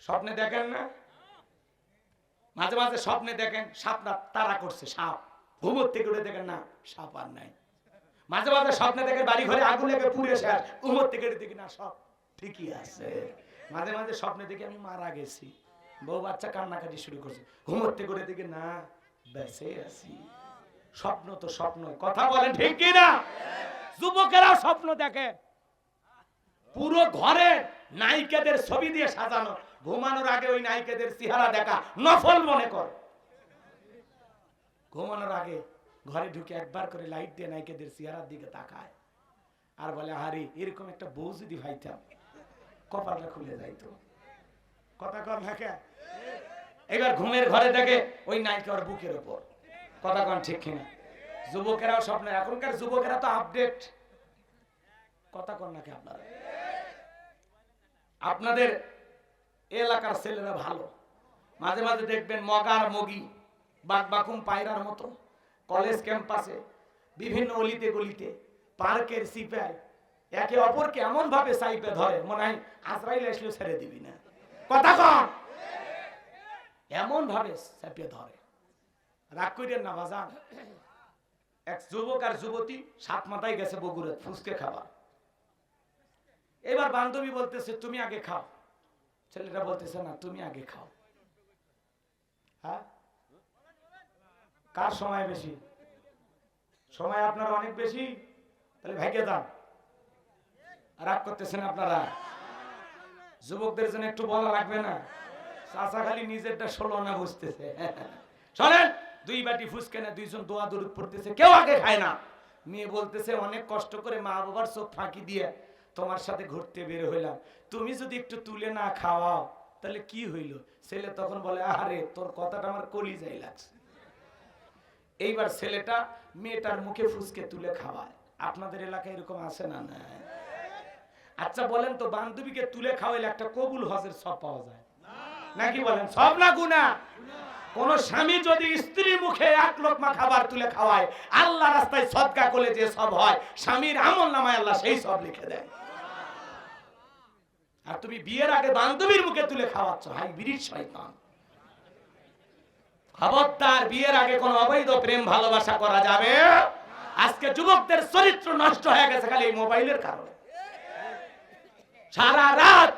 স্বপ্নে দেখেন না, মাঝে মাঝে স্বপ্নে দেখেন সাপটা তারা করছে, সাপ ঘুমোর থেকে উঠে দেখেন না সাপ আর নাই। মাঝে মাঝে স্বপ্নে দেখেন বাড়ি ঘরে আগুন লেগে পুড়ে শেষ, ঘুমোর থেকে উঠে দেখি না সব ঠিকই আছে। মাঝে মাঝে স্বপ্নে দেখি আমি মারা গেছি, বউ বাচ্চা কান্নাকাটি শুরু করছে, ঘুমোর থেকে উঠে দেখি না বেঁচে আছি। স্বপ্ন তো স্বপ্ন, কথা বলেন ঠিক কি না? যুবকেরা স্বপ্ন দেখে পুরো ঘরে নায়িকাদের ছবি দিয়ে সাজানো, ঘুমানোর আগে ওই নায়িকাদের চেহারা দেখা নফল মনে কর। ঘুমানোর আগে ঘরে ঢুকে একবার করে লাইট দিয়ে নায়িকাদের চেহারার দিকে তাকায় আর বলে, আরে এরকম একটা বউ যদি ভাইতাম কপালটা খুলে যাইতো। কথা কর না কে? এবার ঘুমের ঘরে দেখে ওই নায়িকার বুকের উপর। কথা কন ঠিক কিনা? যুবকেরাও স্বপ্ন, এখনকার যুবকেরা তো আপডেট। কথা কন নাকি আপনারা? আপনাদের এলাকার ছেলেরা ভালো, মাঝে মাঝে দেখবেন মগার মগি বাঘবাকুম পায়রার মতো কলেজ ক্যাম্পাসে বিভিন্ন অলিতে গলিতে পার্কের সিপাই একে অপরকে এমন ভাবে সাইপে ধরে মনে হয় আজরাইল আসলেও ছেড়ে দিবি না। কথা কন, এমন ভাবে চাপিয়ে ধরে। রাগ করেন না বাজান। এক যুবক আর যুবতী সাত মাথায় গেছে বগুড়া ফুসকে খাবার। এবার বান্ধবী বলতেছে তুমি আগে খাও, ছেলেটা বলতেছে না তুমি আগে খাও। হ্যাঁ, কার সময় বেশি? সময় আপনার অনেক বেশি, তাহলে ভাইকে যান। রাগ করতেছেন আপনারা? যুবকদের জন্য একটু বলা লাগবে না? চাচা খালি নিজেরটা ষোলো না বুঝতেছে। শোনেন, দুই বাটি ফুসকে না দুইজন দোয়া দরুদ পড়তেছে, কেউ আগে খায় না। মেয়ে বলতেছে অনেক কষ্ট করে মা বাবার চোখ ফাঁকি দিয়ে তোমার সাথে ঘুরতে বের হইলাম, তুমি যদি একটু তুলে না খাওয়াও তাহলে কি হইল? ছেলে তখন বলে, আরে তোর কথাটা আমার কলিজায় লাগছে। এইবার ছেলেটা মেয়েটার মুখে ফুসকে তুলে খাওয়ায়। আপনাদের এলাকায় এরকম আছে না? না। আচ্ছা বলেন তো, বান্ধবীকে তুলে খাওয়াইলে একটা কবুল হজের সব পাওয়া যায় নাকি? বলেন সব না গুনাহ? কোন স্বামী যদি স্ত্রীর মুখে এক লোকমা খাবার তুলে খাওয়ায়, আল্লাহ রাস্তায় সদকা করলে যে সব হয়, স্বামীর আমলনামায় আল্লাহ সেই সব লিখে দেয়। আর তুমি বিয়ের আগে বান্ধবীর মুখে তুলে খাওয়াচ্ছ, হাই বিরিট শয়তান। খবরদার, বিয়ের আগে কোন অবৈধ প্রেম ভালোবাসা করা যাবে। আজকে যুবকদের চরিত্র নষ্ট হয়ে গেছে খালি এই মোবাইলের কারণে। সারা রাত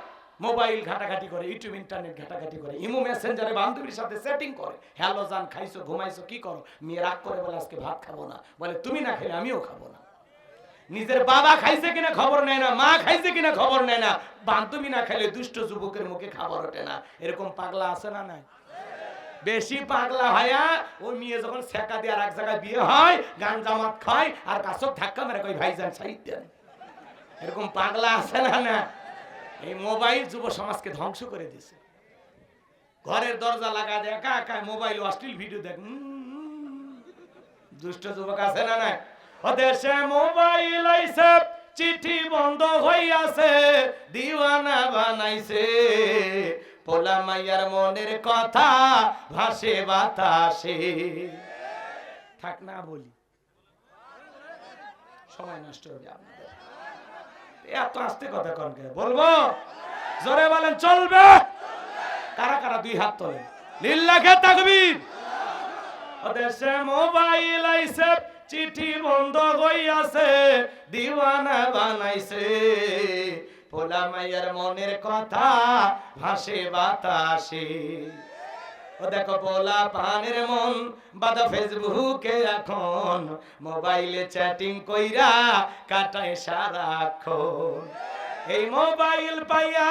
মোবাইল ঘাটাঘাটি করে, ইউটিউব ইন্টারনেট ঘাটাঘাটি করে, ইমো মেসেঞ্জারে বান্ধবীর সাথে সেটিং করে। হ্যালো জান, খাইছো ঘুমাইছো কি করো? মেয়ে রাগ করে বলে আজকে ভাত খাবো না, বলে তুমি না খেলে আমিও খাবো না। নিজের বাবা খাইছে কিনা খবর নেয় না, মা খাইছে কিনা খবর নেয় না, বান্ধবী না খেলে দুষ্ট যুবকের মুখে খাবার ওঠে না। এরকম পাগলা আছে না নাই? বেশি পাগলা হয়া ওই মেয়ে যখন ছেকা দিয়ে আর এক জায়গায় বিয়ে হয় গান জামাত খায় আর কাছক ধাক্কা মেরে কই ভাইজান সাইড দেন, এরকম পাগলা আছে না? না, এই মোবাইল যুব সমাজকে ধ্বংস করে দিয়েছে। ঘরের দরজা লাগা দেয় একা একা মোবাইল অশ্লীল ভিডিও দেখ। দুষ্ট যুবক আছে না? না, দেশে মোবাইল আইছে চিঠি বন্ধ হইয়াছে দিওয়ানা বানাইছে পোলা মাইয়ার মনের কথা ভাসে বাতাসে। থাক না বলি, সময় নষ্ট হবে আপনাদের। এত আস্তে কথা কনকে বলবো, জোরে বলেন চলবে? কারা কারা দুই হাত তোলে লিল্লাহে তাকবীর। দেশে মোবাইল আইছে চিঠি বন্ধ হইয়াছে দিওয়ানা বানাইছে পোলা মাইয়ার মনের কথা ভাসে বাতাসে। ও দেখো পোলা পানের মন বাদা ফেসবুকে এখন মোবাইলে চ্যাটিং কইরা কাটায় সারাক্ষণ। এই মোবাইল পাইয়া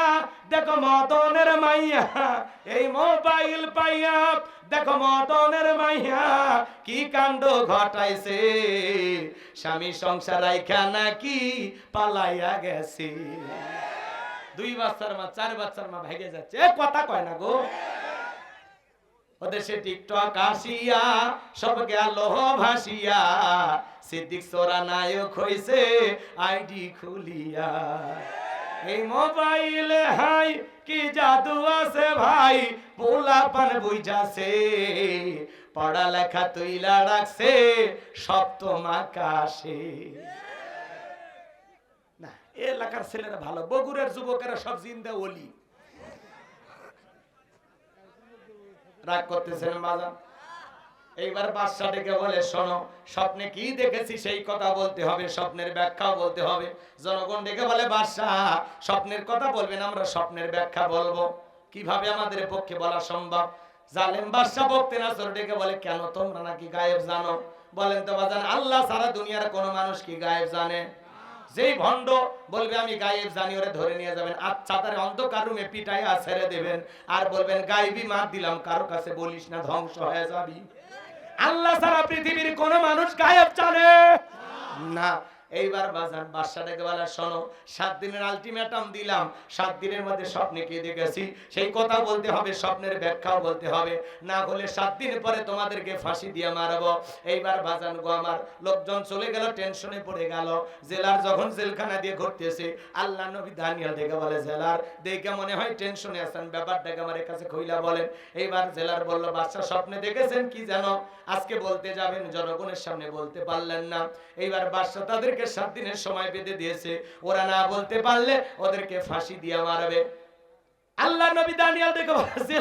দেখো মদনের মাইয়া, এই মোবাইল পাইয়া দেখো মদনের মাইয়া কি কাণ্ড ঘটাইছে, স্বামী সংসার রাইখা নাকি পালাইয়া গেছে। 2 বাচ্চার মা 4 বাচ্চার মা ভেগে যাচ্ছে, কথা কয় না গো। ওদেশে টিকটক আসিয়া সব গেল ভাসিয়া, সিদ্দিক সোরা নায়ক হইছে আইডি খুলিয়া। এই মোবাইলে হাই কি জাদু আছে ভাই, পোলা পান বুঝাছে পড়ালেখা তুইলা রাখছে সপ্তম আকাশে। না, এলাকার ছেলেরা ভালো, বগুড়ার যুবকেরা সব জিন্দা ওলি। রাগ করতেছেন বাজান? এইবার বাদশা ডেকে বলে শোনো, স্বপ্নে কি দেখেছি সেই কথা বলতে হবে, স্বপ্নের ব্যাখ্যাও বলতে হবে। জনগণ ডেকে বলে বাদশা স্বপ্নের কথা বলবেন, আমরা স্বপ্নের ব্যাখ্যা বলবো। কিভাবে আমাদের পক্ষে বলা সম্ভব? জালেম বাদশা বকতে না সর ডেকে বলে কেন তোমরা নাকি গায়েব জানো? বলেন তো বাজান, আল্লাহ সারা দুনিয়ার কোন মানুষ কি গায়েব জানে? যেই ভণ্ড বলবে আমি গায়েব জানি ওরে ধরে নিয়ে যাবেন, আচ্ছা তার অন্ধকার রুমে পিটাইয়া ছেড়ে দেবেন আর বলবেন গায়েবী মার দিলাম, কারো কাছে বলিস না ধ্বংস হয়ে যাবি। আল্লাহ সারা পৃথিবীর কোন মানুষ গায়েব জানে না। এইবার বাজান বাদশাটাকে বলে শোনো, 7 দিনের আলটিমেটাম দিলাম, 7 দিনের মধ্যে স্বপ্নে কি দেখেছি সেই কথা বলতে হবে, স্বপ্নের ব্যাখ্যাও বলতে হবে, না হলে 7 দিন পরে তোমাদেরকে ফাঁসি দিয়ে মারবো। এইবার বাজান গো আমার লোকজন চলে গেল, টেনশনে পড়ে গেল। জেলার যখন জেলখানা দিয়ে ঘুরতেছে, আল্লাহ নবী দানিয়েল দেখে বলে জেলার দেখে মনে হয় টেনশনে আছেন, ব্যাপারটাকে আমার কাছে কইলা বলেন। এইবার জেলার বলল বাদশা স্বপ্নে দেখেছেন কি জানো? আজকে বলতে যাবেন, জনগণের সামনে বলতে পারলেন না। এইবার বাদশা তাদেরকে 7 দিনের সময় বেঁধে দিয়েছে, ওরা না বলতে পারলে ওদেরকে ফাঁসি দিয়ে মারবে। আল্লাহ নবী দানিয়েল দেখে বলছে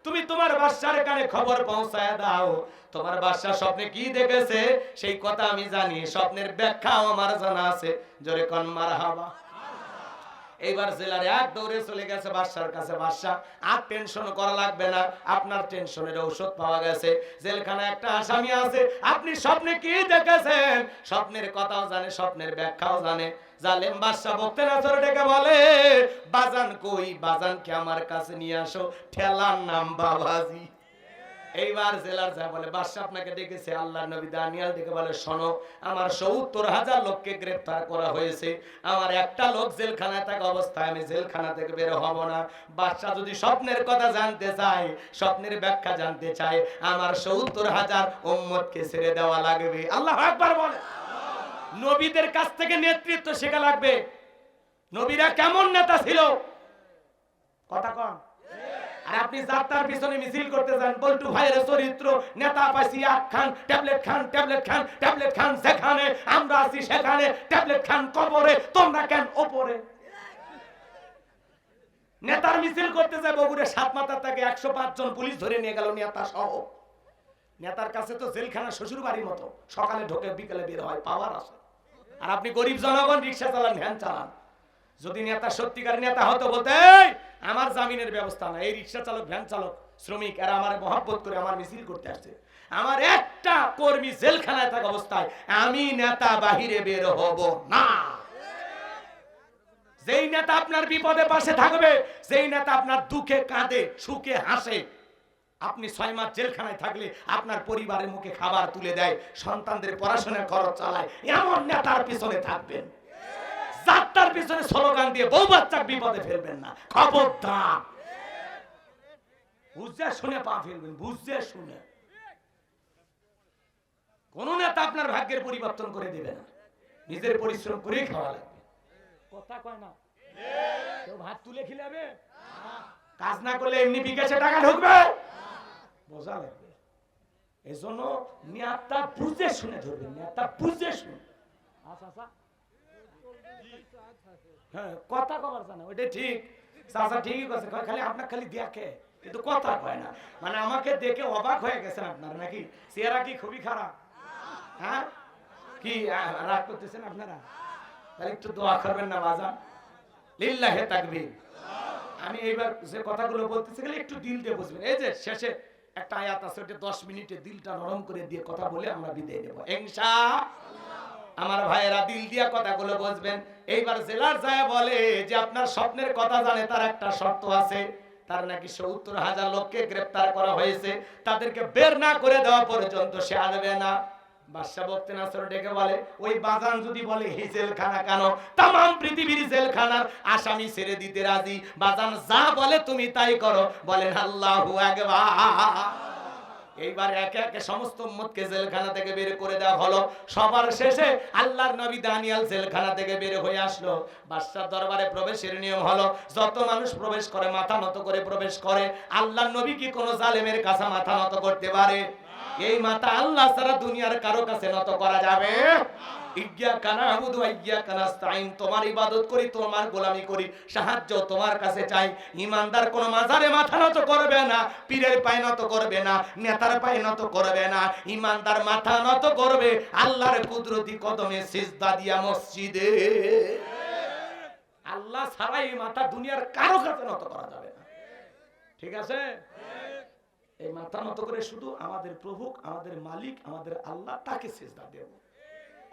তুমি তোমার বাদশার কানে খবর পৌঁছায় দাও, তোমার বাদশা স্বপ্নে কি দেখেছে সেই কথা আমি জানি, স্বপ্নের ব্যাখ্যাও আমার জানা আছে। জোরে কোন মারহাবা। এইবার জেলার এক দৌড়ে চলে গেছে বাদশার কাছে, বাদশা আর টেনশন করা লাগবে না, আপনার টেনশনের ঔষধ পাওয়া গেছে। জেলখানায় একটা আসামি আছে, আপনি স্বপ্নে কি দেখেছেন স্বপ্নের কথাও জানে, স্বপ্নের ব্যাখ্যাও জানে। জালেম বাদশা বকতে না ধরে ডেকে বলে বাজান কই, বাজানকে আমার কাছে নিয়ে আসো, ঠেলার নাম বাবাজি। এইবার জেলার যা বলে বাদশা আপনাকে ডেকেছে। আল্লাহর নবী দানিয়েল ডেকে বলে শোনো, আমার ৭০,০০০ লোককে গ্রেফতার করা হয়েছে, আমার একটা লোক জেলখানায় থাকা অবস্থায় আমি জেলখানা থেকে বের হব না। বাদশা যদি স্বপ্নের কথা জানতে চায়, স্বপ্নের ব্যাখ্যা জানতে চায়, আমার ৭০,০০০ উম্মতকে ছেড়ে দেওয়া লাগবে। আল্লাহু আকবার বলে। নবীদের কাছ থেকে নেতৃত্ব শেখা লাগবে। নবীরা কেমন নেতা ছিল কথা কন। আর আপনি যাত্রার পিছনে মিছিল করতে যান, বল্টু ভাইয়ের চরিত্র নেতা পাইছি খান, ট্যাবলেট খান, ট্যাবলেট খান, ট্যাবলেট খান, যেখানে আমরা আছি সেখানে ট্যাবলেট খান, কবরে তোমরা কেন ওপরে। নেতার মিছিল করতে যায় বগুড়ে 7 মাথার থেকে 105 জন পুলিশ ধরে নিয়ে গেল নেতা সহ। নেতার কাছে তো জেলখানা শ্বশুর বাড়ির মতো, সকালে ঢোকে বিকেলে বের হয়, পাওয়ার আছে। আর আপনি গরিব জনগণ রিক্সা চালান, ভ্যান চালান। যদি নেতা সত্যিকার নেতা হতো বলতে আমার জামিনের ব্যবস্থা না, এই রিক্সা চালক, ভ্যান চালক, শ্রমিক এরা আমার মহব্বত করে আমার মিছিল করতে আসছে, আমার একটা কর্মী জেলখানায় থাকা অবস্থায় আমি নেতা বাহিরে বের হব না। যেই নেতা আপনার বিপদে পাশে থাকবে, যেই নেতা আপনার দুঃখে কাঁদে সুখে হাসে, আপনি 6 মাস জেলখানায় থাকলে আপনার পরিবারের মুখে খাবার তুলে দেয়, সন্তানদের পড়াশোনার খরচ চালায়, এমন নেতার পিছনে থাকবেন, যাত্রার পিছনে স্লোগান দিয়ে বউ বাচ্চা বিপদে ফেলবেন না, খবরদার। বুঝে শুনে পা ফেলবেন, বুঝে শুনে। কোন নেতা আপনার ভাগ্যের পরিবর্তন করে দেবে না, নিজের পরিশ্রম করেই খাওয়া লাগবে। কথা কয় না, কেউ ভাত তুলে খিলাবে? কাজ না করলে এমনি বিকাশে টাকা ঢুকবে, বোঝা লাগবে। এই জন্য নেতা বুঝে শুনে ধরবেন, নেতা বুঝে শুনে। আচ্ছা আচ্ছা, হ্যাঁ কথা কবার জানা, ওইটা ঠিক। চাচা ঠিকই কথা কয়, খালি আপনার খালি দেখে কিন্তু কথা কয় না। মানে আমাকে দেখে অবাক হয়ে গেছেন আপনারা নাকি? চেহারা কি খুবই খারাপ? হ্যাঁ কি রাগ করতেছেন আপনারা? তাহলে একটু দোয়া করবেন না বাজান, লিল্লাহে তাকবীর। আমি এইবার যে কথাগুলো বলতেছি গেলে একটু দিল দিয়ে বুঝবেন। এই যে শেষে একটা আয়াত আছে, ওটা 10 মিনিটে দিলটা নরম করে দিয়ে কথা বলে আমরা বিদায় নেব ইনশাআল্লাহ। আমার ভাইয়েরা দিল দিয়া কথাগুলো বুঝবেন। এইবার জেলার যায় বলে যে আপনার স্বপ্নের কথা জানে, তার একটা শর্ত আছে, তার নাকি ৭০,০০০ লোককে গ্রেফতার করা হয়েছে, তাদেরকে বের না করে দেওয়া পর্যন্ত সে আসবে না। বাদশা বক্তে নাসর ডেকে বলে, ওই বাজান যদি বলে হি জেলখানা কেন, তাম পৃথিবীর জেলখানার আসামি ছেড়ে দিতে রাজি। বাজান যা বলে তুমি তাই করো। বলেন আল্লাহু আকবার। এইবার একে একে সমস্ত উম্মতকে জেলখানা থেকে বের করে দেওয়া হলো। সবার শেষে আল্লাহর নবী দানিয়েল জেলখানা থেকে বের হয়ে আসলো। বাদশার দরবারে প্রবেশের নিয়ম হলো, যত মানুষ প্রবেশ করে মাথা নত করে প্রবেশ করে। আল্লাহর নবী কি কোনো জালেমের কাছে মাথা নত করতে পারে? এই মাথা আল্লাহ ছাড়া দুনিয়ার কারো কাছে নত করা যাবে ইয়্যাকা না'বুদু ওয়া ইয়্যাকা নাস্তাঈন। তোমার ইবাদত করি, তোমার গোলামি করি, সাহায্য তোমার কাছে চাই। ঈমানদার কোন মাজারে মাথা নত করবে না, পীরের পায়ে নত করবে না, নেতার পায়ে নত করবে না। ঈমানদার মাথা নত করবে আল্লাহর কুদরতি কদমে সিজদা দিয়া মসজিদে। আল্লাহ ছাড়া এই মাথা দুনিয়ার কারো কাছে নত করা যাবে না। ঠিক আছে? এই মাথা নত করে শুধু আমাদের প্রভু, আমাদের মালিক, আমাদের আল্লাহ, তাকে সিজদা দেব।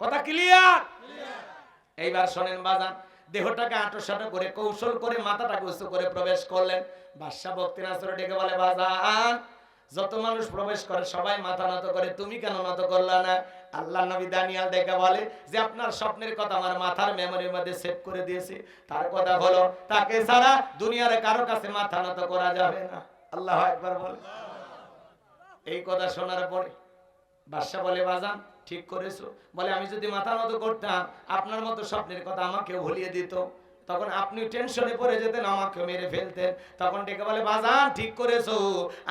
কথা ক্লিয়ার? এইবার শোনেন বাজান, দেহটাকে আঁটোসাঁটো করে কৌশল করে মাথাটাকে উঁচু করে প্রবেশ করলেন। বাদশা বক্তে নাসর ডেকে বলে, বাজান যত মানুষ প্রবেশ করে সবাই মাথা নত করে, তুমি কেন নত করলা না? আল্লাহ নবী দানিয়েল ডেকে বলে যে আপনার স্বপ্নের কথা আমার মাথার মেমোরির মধ্যে সেভ করে দিয়েছি। তার কথা হলো, তাকে ছাড়া দুনিয়ার কারো কাছে মাথা নত করা যাবে না। আল্লাহু আকবার বলে। এই কথা শোনার পরে বাদশা বলে, বাজান ঠিক করেছো। বলে, আমি যদি মাথা নত করতাম আপনার মতো স্বপ্নের কথা আমাকেও ভুলিয়ে দিত, তখন আপনি টেনশনে পড়ে যেতেন, আমাকে মেরে ফেলতেন। তখন ডেকে বলে, বাজান ঠিক করেছো,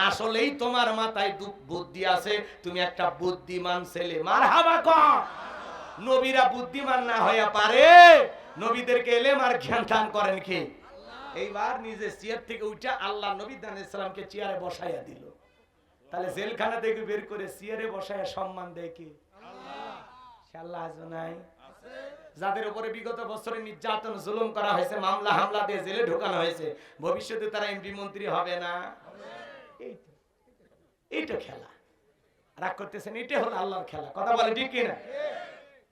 আসলেই তোমার মাথায় বুদ্ধি আছে, তুমি একটা বুদ্ধিমান ছেলে। মারহাবা কর। নবীরা বুদ্ধিমান না হয়ে পারে? নবীদেরকে এলেম আর জ্ঞান দান করেন কি? এইবার নিজে চেয়ার থেকে উঠে আল্লাহ নবী দানিয়েল সালামকে চেয়ারে বসাইয়া দিল। তাহলে জেলখানা থেকে বের করে চেয়ারে বসায় সম্মান দেয় কি? আল্লাহ। আল্লাহ নাই? যাদের উপরে বিগত বছরে নির্যাতন জুলুম করা হয়েছে, মামলা হামলা দিয়ে জেলে ঢোকানো হয়েছে, ভবিষ্যতে তারা এমপি মন্ত্রী হবে না? এইটা খেলা। রাগ করতেছেন? এটা হলো আল্লাহর খেলা। কথা বলে ঠিক কিনা?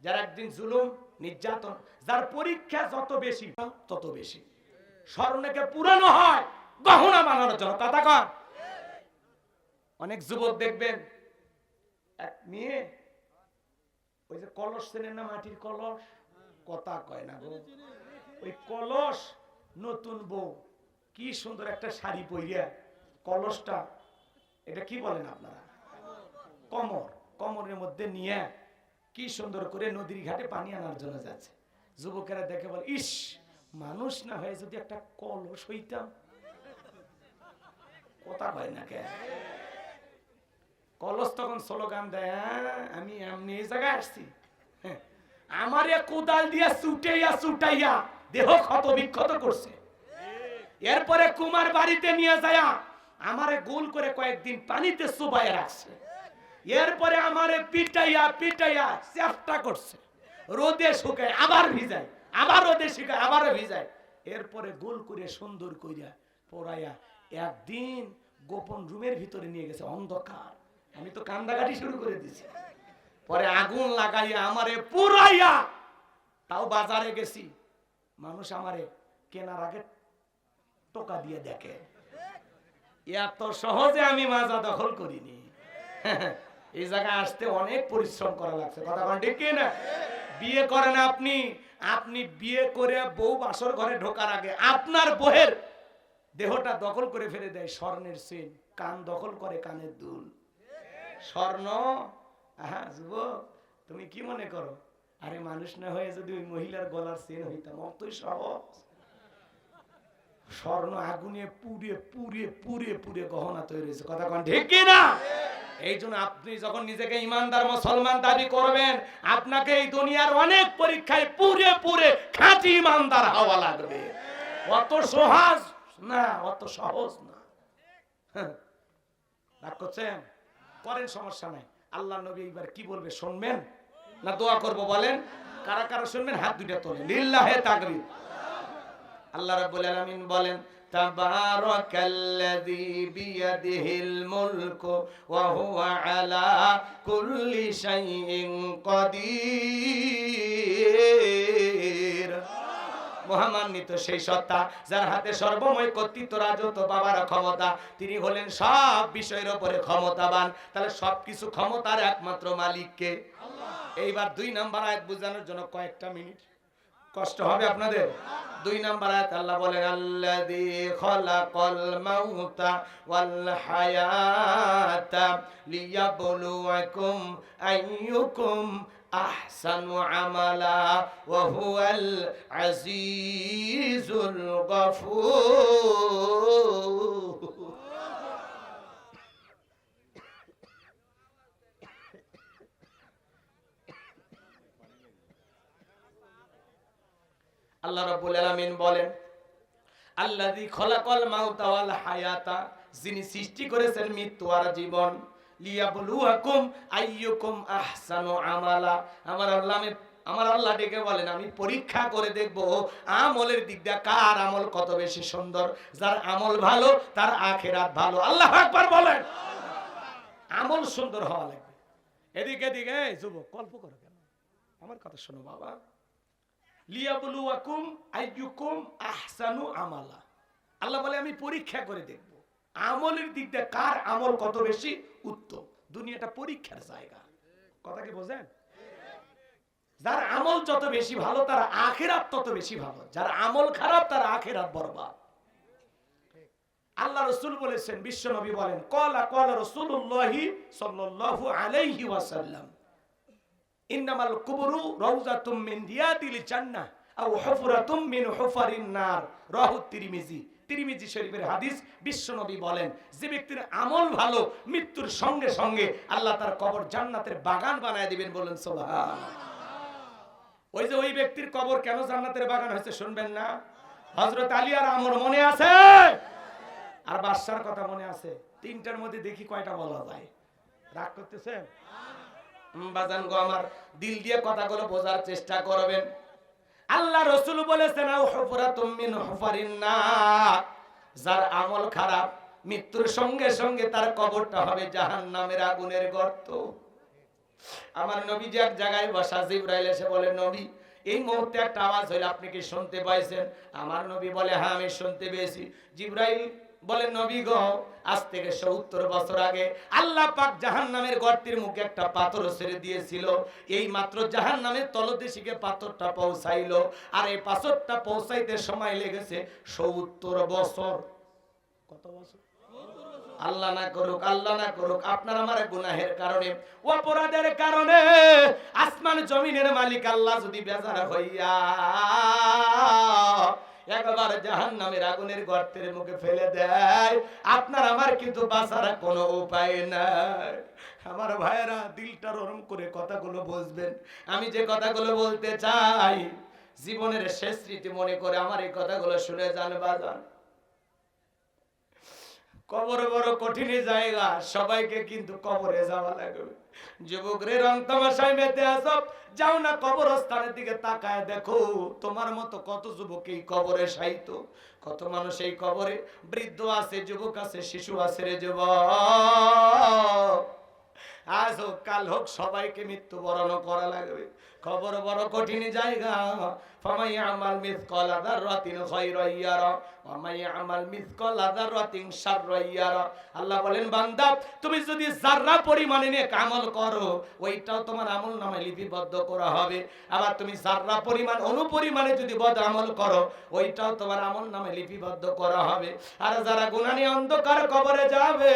যার একদিন জুলুম নির্যাতন, যার পরীক্ষা যত বেশি তত বেশি, স্বর্ণকে পুরানো হয় গহনা বানানোর জন্য। কথা কর। অনেক যুবক দেখবেন, এক মেয়ে ওই যে কলস চেনেন না, মাটির কলস, কথা কয় না গো, ওই কলস, নতুন বউ কি সুন্দর একটা শাড়ি পরিয়া কলসটা, এটা কি বলেন আপনারা, কমর, কমরের মধ্যে নিয়ে কি সুন্দর করে নদীর ঘাটে পানি আনার জন্য যাচ্ছে। যুবকেরা দেখে বলে, ইস মানুষ না হয়ে যদি একটা কলস হইতাম। কথা কয় না কে? কলস তখন স্লোগান দেয়, আমি এমনি এই জায়গায় আসছি, আমারে কোদাল দিয়া ছুটাইয়া ছুটাইয়া দেহ ক্ষত বিক্ষত করছে। এরপরে কুমার বাড়িতে নিয়ে যায় আমারে গোল করে কয়েকদিন পানিতে চুবাইয়া রাখছে। এরপরে আমারে পিটাইয়া পিটাইয়া চেষ্টা করছে, রোদে শুকায় আবার ভিজায়, আবার রোদে শুকায় আবার ভিজায়। এরপরে গোল করে সুন্দর কইরা পড়াইয়া একদিন গোপন রুমের ভিতরে নিয়ে গেছে, অন্ধকার। আমি তো কান্দাকাটি শুরু করে দিছি। পরে আগুন লাগাইয়া আমারে পুরাইয়া, তাও বাজারে গেছি, মানুষ আমারে কেনার আগে টোকা দিয়ে দেখে, এত সহজে আমি মাজা দখল করিনি। এই জায়গায় আসতে অনেক পরিশ্রম করা লাগছে, কথা বলেন ঠিক কি না? বিয়ে করেন আপনি, আপনি বিয়ে করে বউ বাসর ঘরে ঢোকার আগে আপনার বউয়ের দেহটা দখল করে ফেলে দেয় স্বর্ণের চেন, কান দখল করে কানের দুল, স্বর্ণ। যুবক তুমি কি মনে করো, আরে মানুষ না হয়ে যদি ওই মহিলার গলার চেন হইতাম, অতই সহজ। স্বর্ণ আগুনে পুড়ে পুড়ে পুড়ে পুড়ে গহনা তৈরি হয়েছে, কথা কোন ঠিক কি না? এই জন্য আপনি যখন নিজেকে ইমানদার মুসলমান দাবি করবেন, আপনাকে এই দুনিয়ার অনেক পরীক্ষায় পুড়ে পুড়ে খাঁটি ইমানদার হওয়া লাগবে। অত সহজ না, অত সহজ না। রাগ করছেন? করেন, সমস্যা নাই। আল্লাহ নবী এবার কি বলবে শুনবেন না দোয়া করব বলেন? কারা কারা শুনবেন হাত দুইটা তোলেন, লিল্লাহে তাকবীর। আল্লাহ রাব্বুল আলামিন বলেন, তাবারাকাল্লাযী বিয়াদিহিল মুলকু ওয়া হুয়া আলা কুল্লি শাইইন কাদির। মহামান্বিত সেই সত্তা যার হাতে সর্বময় কর্তৃত্ব, রাজত্ব, বাবার ক্ষমতা, তিনি হলেন সব বিষয়ের উপরে ক্ষমতাবান। তাহলে সবকিছু ক্ষমতার একমাত্র মালিককে আল্লাহ। এইবার 2 নাম্বার আয়াত বোঝানোর জন্য কয়েকটা মিনিট কষ্ট হবে আপনাদের। 2 নাম্বার আয়াত আল্লাহ বলেন, আল্লাযী খালাকাল মাউতা ওয়াল হায়াতা লিয়াবলুয়াকুম আইয়ুকুম আহসানু আমালা ওয়া হুয়াল আজিজুল গফুর। আল্লাহ রাব্বুল আলামিন বলেন, আল্লাযী খলাকাল মাউতা ওয়াল হায়াতা, যিনি সৃষ্টি করেছেন মৃত্যু আর জীবন, লিয়াবলুয়াকুম আইয়ুকুম আহসানু আমালা। আমার আল্লাহ ডেকে বলেন, আমি পরীক্ষা করে দেখব আমলের দিক দিয়ে কার আমল কত বেশি সুন্দর। যার আমল ভালো তার আখিরাত ভালো। আল্লাহু আকবার বলেন। আমল সুন্দর হওয়া লাগবে। এদিকে এদিকে যুবক গল্প করো কেন? আমার কথা শোনো বাবা। লিয়াবলুয়াকুম আইয়ুকুম আহসানু আমালা। আল্লাহ বলে আমি পরীক্ষা করে দেখব আমলের দিক দিয়ে কার আমল কত বেশি উত্তম। দুনিয়াটা পরীক্ষার জায়গা, কথা কি বোঝেন? যার আমল যত বেশি ভালো তার আখিরাত তত বেশি ভালো, যার আমল খারাপ তার আখিরাত বরবাদ। আল্লাহ রাসূল বলেছেন, বিশ্ব নবী বলেন, ক্বালা রাসূলুল্লাহি সাল্লাল্লাহু আলাইহি ওয়াসাল্লাম, ইন্নামাল কুবরু রাউযাতুম মিন রিয়াদিল জান্নাহ আও হুফরাতুম মিন হুফারিন নার। রাহু তিরমিজি শরীফের হাদিস। বিশ্বনবী বলেন, যে ব্যক্তির আমল ভালো মৃত্যুর সঙ্গে সঙ্গে আল্লাহ তার কবর জান্নাতের বাগান বানায় দিবেন, বলেন সুবহানাল্লাহ। ওই যে ওই ব্যক্তির কবর কেন জান্নাতের বাগান হয়েছে শুনবেন না? হযরত আলী আর আমর মনে আছে? আর বাদশার কথা মনে আছে? 3টার মধ্যে দেখি কয়টা বলা যায়? রাগ করতেছেন? বাজান গো আমার, দিল দিয়ে কথাগুলো বোঝার চেষ্টা করবেন। আল্লাহ রাসূল বলেছেন, আও হুফরাতুম মিন হুফারিন নার, যার আমল খারাপ মৃত্যুর সঙ্গে সঙ্গে তার কবরটা হবে জাহান্নামের আগুনের গর্ত। আমার নবী যে এক জায়গায় বসা, জিবরাইল এসে বলে, নবী এই মুহূর্তে একটা আওয়াজ হইল, আপনি কি শুনতে পাইছেন? আমার নবী বলে, হ্যাঁ আমি শুনতে পেয়েছি। জিবরাইল বলেন, নবী গো, আজ থেকে 70 বছর আগে আল্লাহ পাক জাহান্নামের গর্তের মুখে একটা পাথর ছেড়ে দিয়েছিল। এই মাত্র জাহান্নামের তলদেশে পাথরটা পৌঁছাইলো, আর এই পাথরটা পৌঁছাইতে সময় লেগেছে 70 বছর। কত বছর? আল্লাহ না করুক আপনার আমার গুনাহের কারণে, অপরাধের কারণে আসমান জমিনের মালিক আল্লাহ যদি বেজার হইয়া একবার জাহান্নামের আগুনের গর্তের মুখে ফেলে দেয়, আপনার আমার কিন্তু বাঁচার কোনো উপায় নাই। আমার ভাইয়েরা, দিলটা নরম করে কথাগুলো বুঝবেন। আমি যে কথাগুলো বলতে চাই জীবনের শেষ স্মৃতি মনে করে আমার এই কথাগুলো শুনে যান বাজান। কবর বড় কঠিন জায়গা, সবাইকে কিন্তু কবরে যাওয়া লাগবে। যুবকরে রং তামাশায় মেতে আসব, যাও না কবরস্থানের দিকে তাকায় দেখো, তোমার মতো কত যুবক এই কবরে শায়িত, কত মানুষ এই কবরে। বৃদ্ধ আছে, যুবক আছে, শিশু আছে রে যুবক। আজ হোক কাল হোক সবাইকে মৃত্যুবরণ করা লাগবে। কবর বড় কঠিন জায়গা। ফামাই আমাল মিসকালা যাররাতিন খায়রান ইয়ারা ওয়া মাই আমাল মিসকালা যাররাতিন শাররান ইয়ারা। আল্লাহ বলেন বান্দা তুমি যদি যাররা পরিমাণে নেক আমল করো ওইটাও তোমার আমলনামায় লিপিবদ্ধ করা হবে। আবার তুমি যাররা পরিমাণ অনুপরিমাণে যদি বদ আমল করো ওইটাও তোমার আমলনামায় লিপিবদ্ধ করা হবে। আর যারা গুনাহ নিয়ে অন্ধকার কবরে যাবে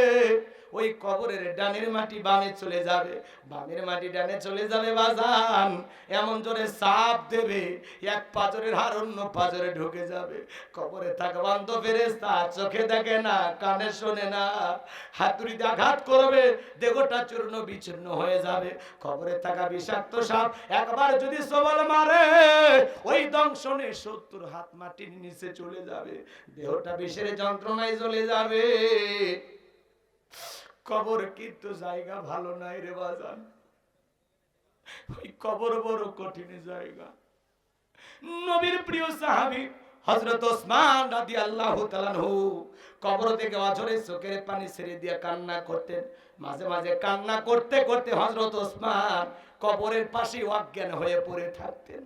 ওই কবরের ডানের মাটি বামে চলে যাবে, বামের মাটি ডানে চলে যাবে বাজান। এমন জোরে চাপ দেবে এক পাঁজরের হাড় অন্য পাঁজরে ঢুকে যাবে। কবরে থাকা বান্ধ ফেরেশতা চোখে দেখে না, কানে শোনে না, হাতুড়িতে আঘাত করবে, দেহটা চূর্ণ বিচূর্ণ হয়ে যাবে। কবরে থাকা বিষাক্ত সাপ একবার যদি সবল মারে ওই দংশনে 70 হাত মাটির নিচে চলে যাবে, দেহটা বিষের যন্ত্রণায় চলে যাবে। কবর কিন্তু জায়গা ভালো নাই রে বাজান, ওই কবর বড় কঠিন জায়গা। নবীর প্রিয় সাহাবী হযরত ওসমান রাদিয়াল্লাহু তাআলা আনহু কবর থেকে অঝরে চোখের পানি ছেড়ে দিয়ে কান্না করতেন। মাঝে মাঝে কান্না করতে করতে হযরত ওসমান কবরের পাশে অজ্ঞান হয়ে পড়ে থাকতেন।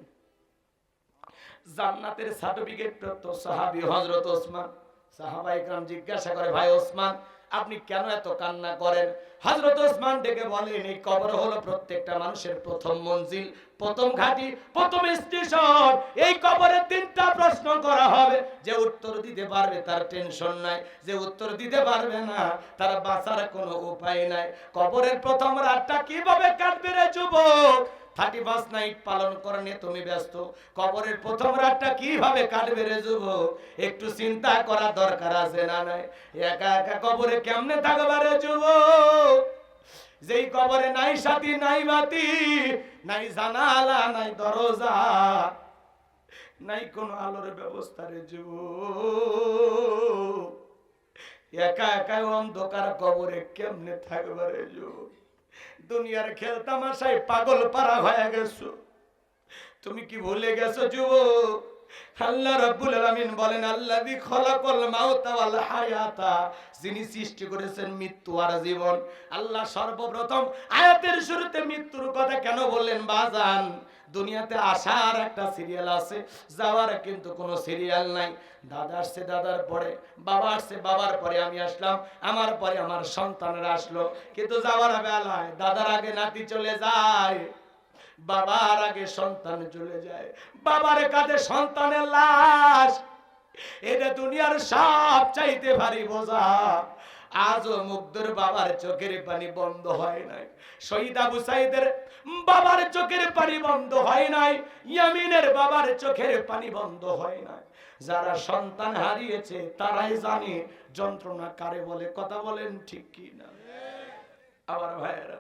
জান্নাতের সার্টিফিকেট প্রাপ্ত সাহাবী হযরত ওসমান। সাহাবায়ে কেরাম জিজ্ঞাসা করে, ভাই ওসমান আপনি কেন এত কান্না করেন? হযরত ওসমান ডেকে বলেন, এই কবর হলো প্রত্যেকটা মানুষের প্রথম মঞ্জিল, প্রথম ঘাঁটি, প্রথম স্টেশন। এই কবরে 3টা প্রশ্ন করা হবে। যে উত্তর দিতে পারবে তার টেনশন নাই, যে উত্তর দিতে পারবে না তার বাঁচার কোনো উপায় নাই। কবরের প্রথম রাতটা কিভাবে কাটবে রে যুবক? 31 নাইট পালন করে নিয়ে তুমি ব্যস্ত, কবরের প্রথম রাতটা কিভাবে কাটবে রে যুবক? একটু চিন্তা করা দরকার আছে না নাই? একা একা কবরে কেমনে থাকবে রে যুবক? যেই কবরে নাই সাথী, নাই বাতি, নাই জানালা, নাই দরজা, নাই কোনো আলোর ব্যবস্থা রে যুবক। একা একা অন্ধকার কবরে কেমনে থাকবে রে যুবক? দুনিয়ার খেল তামাশায় পাগল পারা হয়ে গেছো, তুমি কি ভুলে গেছো যুবক? আল্লাহ রাব্বুল আলামিন বলেন, আল্লাযী খলাকাল মাউতা ওয়াল হায়াতা, যিনি সৃষ্টি করেছেন মৃত্যু আর জীবন। আল্লাহ সর্বপ্রথম আয়াতের শুরুতে মৃত্যুর কথা কেন বললেন বাজান? দুনিয়াতে আসার একটা সিরিয়াল আছে, যাওয়ার কিন্তু কোনো সিরিয়াল নাই। দাদা আসছে দাদার পরে, বাবা আসছে বাবার পরে আমি আসলাম, আমার পরে আমার সন্তানরা আসলো। কিন্তু যাওয়ার বেলায় দাদার আগে নাতি চলে যায়, বাবার আগে সন্তান চলে যায়, বাবার কাঁধে সন্তানের লাশ। এটা দুনিয়ার সব চাইতে ভারী বোঝা। আজও মুগ্ধর বাবার চোখের পানি বন্ধ হয় নাই, শহীদ আবু সাইদের বাবার চোখের পানি বন্ধ হয় নাই, ইয়ামিনের বাবার চোখের পানি বন্ধ হয় নাই। যারা সন্তান হারিয়েছে তারাই জানে যন্ত্রণা কারে বলে। কথা বলেন ঠিক কি না? আবার ভাইয়েরা,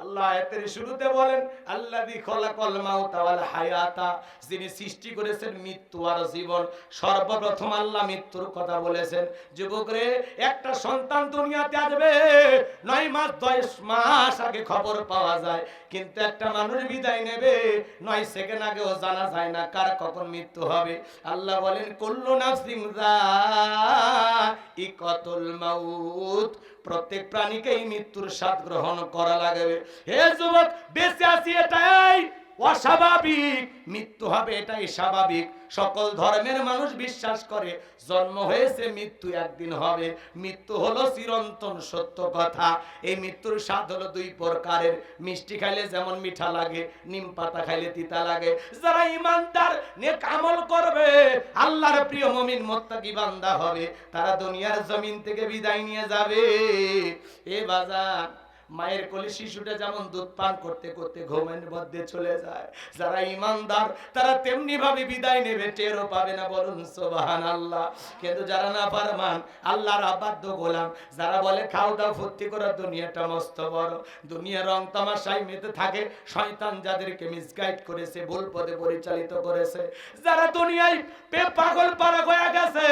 আল্লাহ আয়াতের শুরুতে বলেন, আল্লাযী খলাকাল মাউতা ওয়াল হায়াতা, যিনি সৃষ্টি করেছেন মৃত্যু আর জীবন। সর্বপ্রথম আল্লাহ মৃত্যুর কথা বলেছেন। যুবক রে, একটা সন্তান দুনিয়াতে আসবে 9 মাস 10 মাস আগে খবর পাওয়া যায়, কিন্তু একটা মানুষ বিদায় নেবে 9 সেকেন্ড আগেও জানা যায় না কার কখন মৃত্যু হবে। আল্লাহ বলেন, কুল্লু নাফসিন যায়িকাতুল মাউত, প্রত্যেক প্রাণীকেই মৃত্যুর স্বাদ গ্রহণ করা লাগবে। হে যুবক, বেঁচে আছি এটাই অস্বাভাবিক, মৃত্যু হবে এটাই স্বাভাবিক। সকল ধর্মের মানুষ বিশ্বাস করে জন্ম হয়েছে, মৃত্যু একদিন হবে। মৃত্যু হলো চিরন্তন সত্য কথা। এই মৃত্যুর স্বাদ হলো 2 প্রকারের। মিষ্টি খাইলে যেমন মিঠা লাগে, নিম পাতা খাইলে তিতা লাগে। যারা ঈমানদার নেক আমল করবে, আল্লাহর প্রিয় মুমিন মুত্তাকি বান্দা হবে, তারা দুনিয়ার জমিন থেকে বিদায় নিয়ে যাবে। এ বাজার, মায়ের কোলে শিশুটা যেমন দুধ পান করতে করতে ঘুমের মধ্যে চলে যায়, যারা ঈমানদার তারা তেমনি ভাবে বিদায় নেবে, টেরও পাবে না। বলুন সুবহানাল্লাহ। কিন্তু যারা নাফরমান, আল্লাহর অবাধ্য গোলাম, যারা বলে খাও দাও ফুর্তি করো, দুনিয়াটা মস্ত বড়, দুনিয়ার রং তামাশায় মেতে থাকে, শয়তান যাদেরকে মিসগাইড করেছে, ভুল পথে পরিচালিত করেছে, যারা দুনিয়ায় পাগল পারা হয়ে গেছে,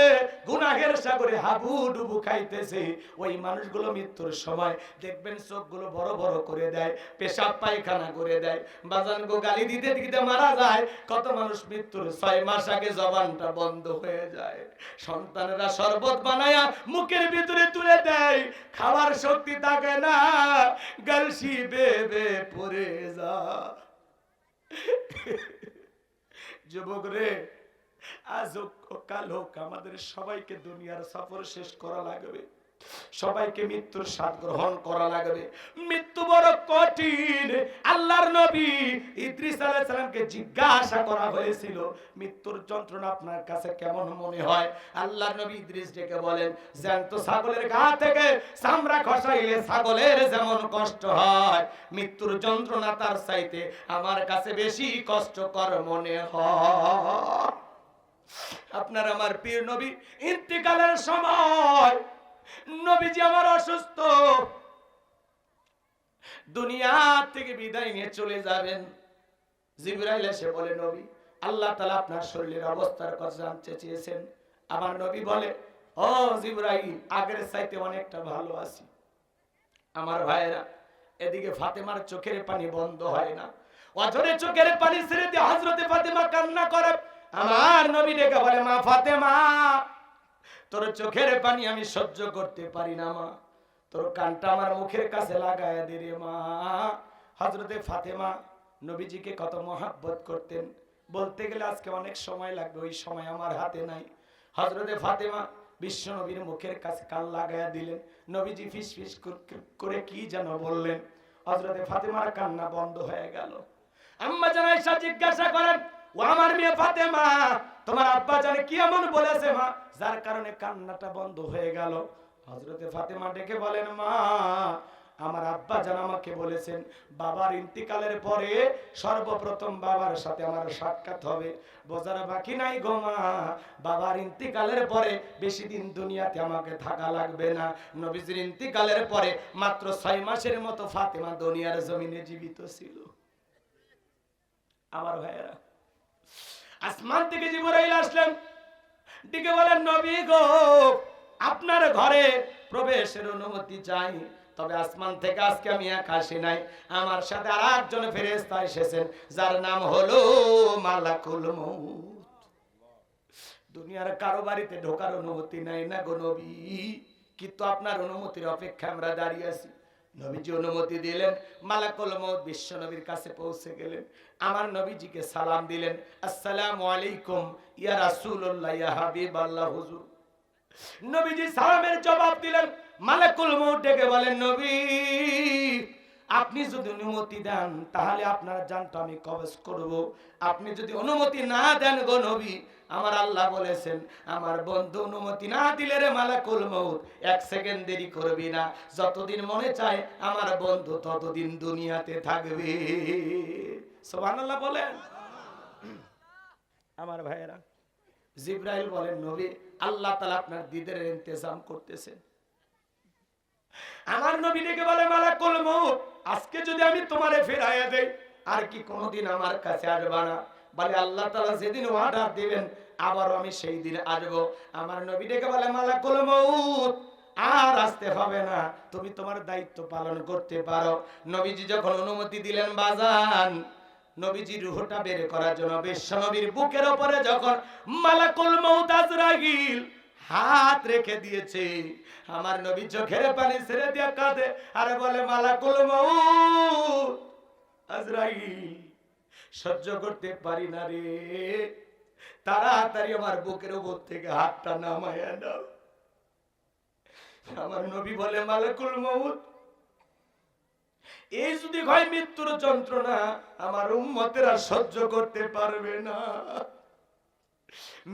গুনাহের সাগরে হাবুডুবু খাইতেছে, ওই মানুষগুলো মৃত্যুর সময় দেখবেন চোখ চোখগুলো বড় বড় করে দেয়, পেশাব পায়খানা করে দেয়, বাজান গো গালি দিতে দিতে মারা যায়। কত মানুষ মৃত্যুর 6 মাস আগে জবানটা বন্ধ হয়ে যায়। সন্তানেরা শরবত বানায়া মুখের ভিতরে তুলে দেয়, খাওয়ার শক্তি থাকে না, গলসি বেবে পড়ে যা। যুবক রে, আজ হোক কাল হোক আমাদের সবাইকে দুনিয়ার সফর শেষ করা লাগবে, সবাইকে মৃত্যুর স্বাদ গ্রহণ করা লাগবে। মৃত্যু বড় কঠিন। আল্লাহর নবী ইদ্রিস আলাইহিস সালামকে জিজ্ঞাসা করা হয়েছিল, মৃত্যুর যন্ত্রণা আপনার কাছে কেমন মনে হয়? আল্লাহর নবী ইদ্রিস ডেকে বলেন, জ্যান্ত ছাগলের গা থেকে চামড়া খসাইলে ছাগলের যেমন কষ্ট হয়, মৃত্যুর যন্ত্রণা তার চাইতে আমার কাছে বেশি কষ্টকর মনে হয়। আপনার আমার প্রিয় নবী ইন্তিকালের সময়, নবীজি আমার অসুস্থ, দুনিয়া থেকে বিদায় নিয়ে চলে যাবেন। জিবরাইল এসে বলে, নবী আল্লাহ তাআলা আপনার শরীরের অবস্থার কথা জানতে চেয়েছেন। আমার নবী বলে, ও জিবরাইল, আগের চাইতে অনেকটা ভালো আছি। আমার ভাইয়েরা, এদিকে ফাতেমার চোখের পানি বন্ধ হয় না, অঝরে চোখের পানি ছেড়ে দিয়ে হযরতে ফাতেমা কান্না করে। আমার নবী ডেকে বলে, মা ফাতেমা, তোর চোখের পানি আমি সহ্য করতে পারি না মা, তোর কানটা আমার মুখের কাছে লাগায় দে রে মা। হযরতে ফাতেমা নবীজিকে কত মহব্বত করতেন, বলতে গেলে আজকে অনেক সময় লাগবে, ওই সময় আমার হাতে নাই। হযরতে ফাতেমা বিশ্ব নবীর মুখের কাছে কান লাগায় দিলেন। নবীজি ফিস ফিস করে কি যেন বললেন, হযরতে ফাতেমার কান্না বন্ধ হয়ে গেল। আম্মা জান আয়েশা জিজ্ঞাসা করেন, ও আমার মেয়ে ফাতেমা, তোমার আব্বা জানে কি এমন বলেছে মা, যার কারণে কান্নাটা বন্ধ হয়ে গেল? হযরতে ফাতেমা ডেকে বলেন, মা, আমার আব্বা জান আমাকে বলেছেন বাবার ইন্তিকালের পরে সর্বপ্রথম বাবার সাথে আমার সাক্ষাৎ হবে। বোঝার বাকি নাই গো মা, বাবার ইন্তিকালের পরে বেশি দিন দুনিয়াতে আমাকে থাকা লাগবে না। নবীজির ইন্তিকালের পরে মাত্র 6 মাসের মতো ফাতেমা দুনিয়ার জমিনে জীবিত ছিল। আমার ভাইয়েরা, আসমান থেকে জিবরাইল আসলেন, ডেকে বলেন, নবী গো, আপনার ঘরে প্রবেশের অনুমতি চাই। তবে আসমান থেকে আজকে আমি একা আসি নাই, আমার সাথে আরেকজন ফেরেশতা এসেছেন, যার নাম হলো মালাকুল মউত। দুনিয়ার কারো বাড়িতে ঢোকার অনুমতি নাই না গো নবী, কিন্তু আপনার অনুমতির অপেক্ষায় আমরা দাঁড়িয়ে আছি। নবীজি অনুমতি দিলেন, মালাকুল মউত বিশ্ব নবীর কাছে পৌঁছে গেলেন। আমার নবীজিকে সালাম দিলেন, আসসালামু আলাইকুম ইয়া রাসূলুল্লাহ ইয়া হাবিবাল্লাহ হুজুর। নবীজি সালামের জবাব দিলেন। মালাকুল মউত ডেকে বলেন, নবী, আপনি যদি অনুমতি দেন তাহলে আপনার জানটা আমি কবজ করব। আপনি যদি অনুমতি না দেন গো নবী, আমার আল্লাহ বলেছেন, আমার বন্ধু অনুমতি না দিলে রে মালাকুল মউত 1 সেকেন্ড দেরি করবি না, যতদিন মনে চায় আমার বন্ধু ততদিন দুনিয়াতে থাকবে। সুবহানাল্লাহ বলেন। আমার ভাইয়েরা, জিবরাইল বলেন, নবী, আল্লাহ তাআলা আপনার দিদারের ইন্তজাম করতেছেন। আমার নবী ডেকে বলে, মালাকুল মউত, আজকে যদি আমি তোমারে ফেরাইয়া দেই, আর কি কোনোদিন আমার কাছে আসবা না? বলে, আল্লাহ তাআলা যেদিন অর্ডার দিবেন আবারও আমি সেই দিন আসবো। আমার নবী ডেকে বলে, মালাকুল মউত, আর আসতে হবে না, তুমি তোমার দায়িত্ব পালন করতে পারো। নবীজি যখন অনুমতি দিলেন, বাজান নবীজি রূহটা বের করার জন্য বিশ্ব নবীর বুকের উপরে যখন মালাকুল মউত আজরাইল হাত রেখে দিয়েছে, আমার নবী চোখের পানি ছেড়ে দিয়ে কাঁদে আর বলে, মালাকুল মউত আজরাইল, সহ্য করতে পারি না রে, তাড়াতাড়ি আমার বুকের উপর থেকে হাতটা নামায়া দাও। আমার নবী বলে, মালাকুল মউত, এই যদি হয় মৃত্যুর যন্ত্রণা, আমার উম্মতেরা সহ্য করতে পারবে না।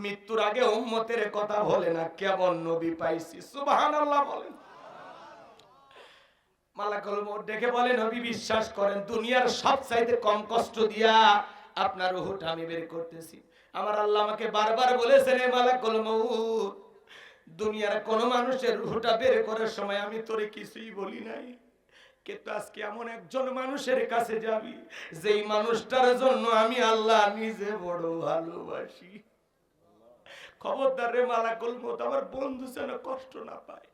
মৃত্যুর আগে উম্মতের কথা বলে না, কেমন নবী পাইছি, সুবহানাল্লাহ বলেন। মালাকুল মউত ডেকে বলে, নবী বিশ্বাস করেন, দুনিয়ার সবচাইতে কম কষ্ট দিয়া আপনার রূহটা আমি বের করতেছি। আমার আল্লাহ আমাকে বারবার বলেছেন, হে মালাকুল মউত, দুনিয়ার কোন মানুষের রূহটা বের করার সময় আমি তোরে কিছুই বলি নাই, কিন্তু আজকে এমন একজন মানুষের কাছে যাবি যেই মানুষটার জন্য আমি আল্লাহ নিজে বড় ভালোবাসি। খবরদার রে মালাকুল মউত, আমার বন্ধু যেন কষ্ট না পায়।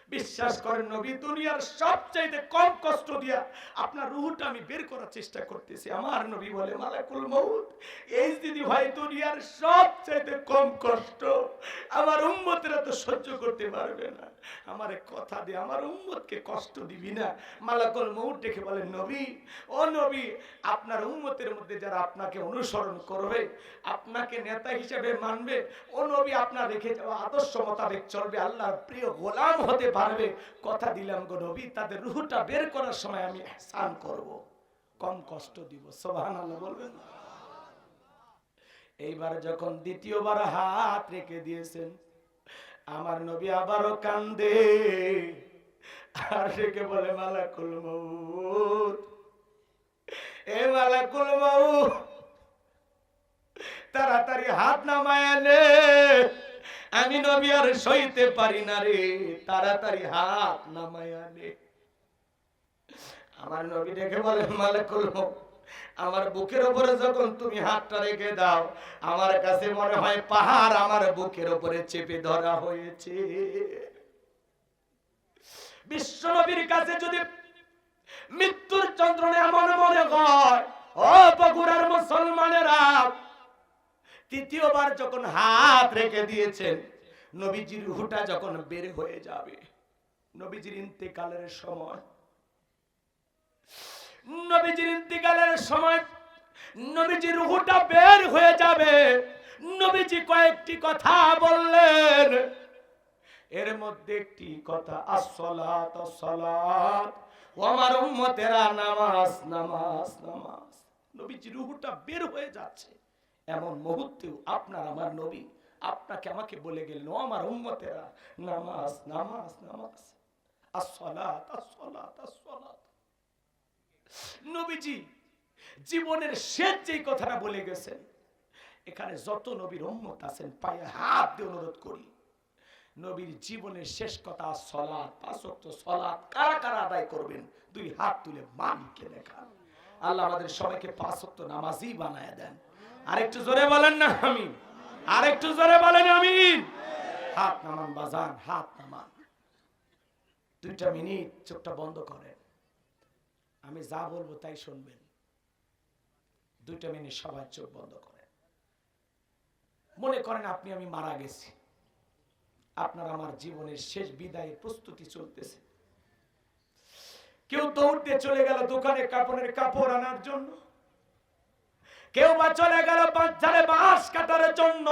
বিশ্বাস করেন নবী দুনিয়ার সবচাইতে কম কষ্ট দিয়া আপনার রূহটা আমি বের করার চেষ্টা করতেছি। আমার নবী বলে মালাকুল মউত, এই যদি ভাই দুনিয়ার সবচাইতে কম কষ্ট আমার উম্মতেরা তো সহ্য করতে পারবে না, আমারে কথা দিয়ে আমার উম্মতকে কষ্ট দিবি না। মালাকুল মউত দেখে বলে নবী, ও নবী, আপনার উম্মতের মধ্যে যারা আপনাকে অনুসরণ করবে, আপনাকে নেতা হিসেবে মানবে, ও নবী আপনার রেখে যাওয়া আদর্শ মোতাবেক চলবে, আল্লাহর প্রিয় গোলাম হতে পারবে, কথা দিলাম গো নবী, তাদের রূহটা বের করার সময় আমি ইহসান করব, কম কষ্ট দিব। সুবহানাল্লাহ বলবেন। এইবার যখন দ্বিতীয়বার হাত রেখে দিয়েছেন, আমার নবী আবারও কান্দে আর রেখে বলে মালাকুল মউত, এ মালাকুল মউত, তাড়াতাড়ি হাত নামায় নে, আমি নবী আর সইতে পারি না রে, তাড়াতাড়ি হাত নামায় নে। আমার নবী দেখে বলে মালাকুল মউত, আমার বুকের উপরে যখন তুমি হাতটা রেখে দাও, আমার কাছে মনে হয় পাহাড় আমার বুকের উপরে চেপে ধরা হয়েছে। বিশ্ব নবীর কাছে যদি মৃত্যুর যন্ত্রণা এমন মনে হয়, ও বগুড়ার মুসলমানেরা, তৃতীয়বার যখন হাত রেখে দিয়েছেন, নবীজির রূহটা যখন বের হয়ে যাবে, নবীজির ইন্তেকালের সময়, নবীজির ইন্তেকালের সময় নবীজির রূহটা বের হয়ে যাবে, নবীজি কয়েকটি কথা বললেন, এর মধ্যে একটি কথা, আসসালাত আসসালাত, ও আমার উম্মতেরা নামাজ নামাজ নামাজ। নবীজির রূহটা বের হয়ে যাচ্ছে, এমন মুহূর্তেও আপনার আমার নবী আপনাকে আমাকে বলে গেলেন, ও আমার উম্মতেরা নামাজ নামাজ নামাজ, আসসালাত আসসালাত আসসালাত। নবীজি জীবনের শেষ যেই কথাটা বলে গেছেন, এখানে যত নবীর উম্মত আছেন পায়ে হাত দিয়ে অনুরোধ করি, নবীর জীবনের শেষ কথা সালাত, পাঁচ ওয়াক্ত সালাত কারা কারা আদায় করবেন, দুই হাত তুলে মালিককে দেখান। আল্লাহ আমাদের সবাইকে পাঁচ ওয়াক্ত নামাজি বানায় দেন। আরেকটু জোরে বলেন না আমিন, আরেকটু জোরে বলেন আমিন। হাত নামান বাজান, হাত নামান। 2 মিনিট চোখটা বন্ধ করেন, আমি যা বলবো তাই শুনবেন। 2 মিনিট সবাই চোখ বন্ধ করেন। মনে করেন আপনি আমি মারা গেছি, আপনার আমার জীবনের শেষ বিদায়ের প্রস্তুতি চলতেছে। কেউ দৌড়তে চলে গেল দোকানে কাপড়ের কাপড় আনার জন্য, কেউ বা চলে গেল বাজারে বাঁশ কাটার জন্য,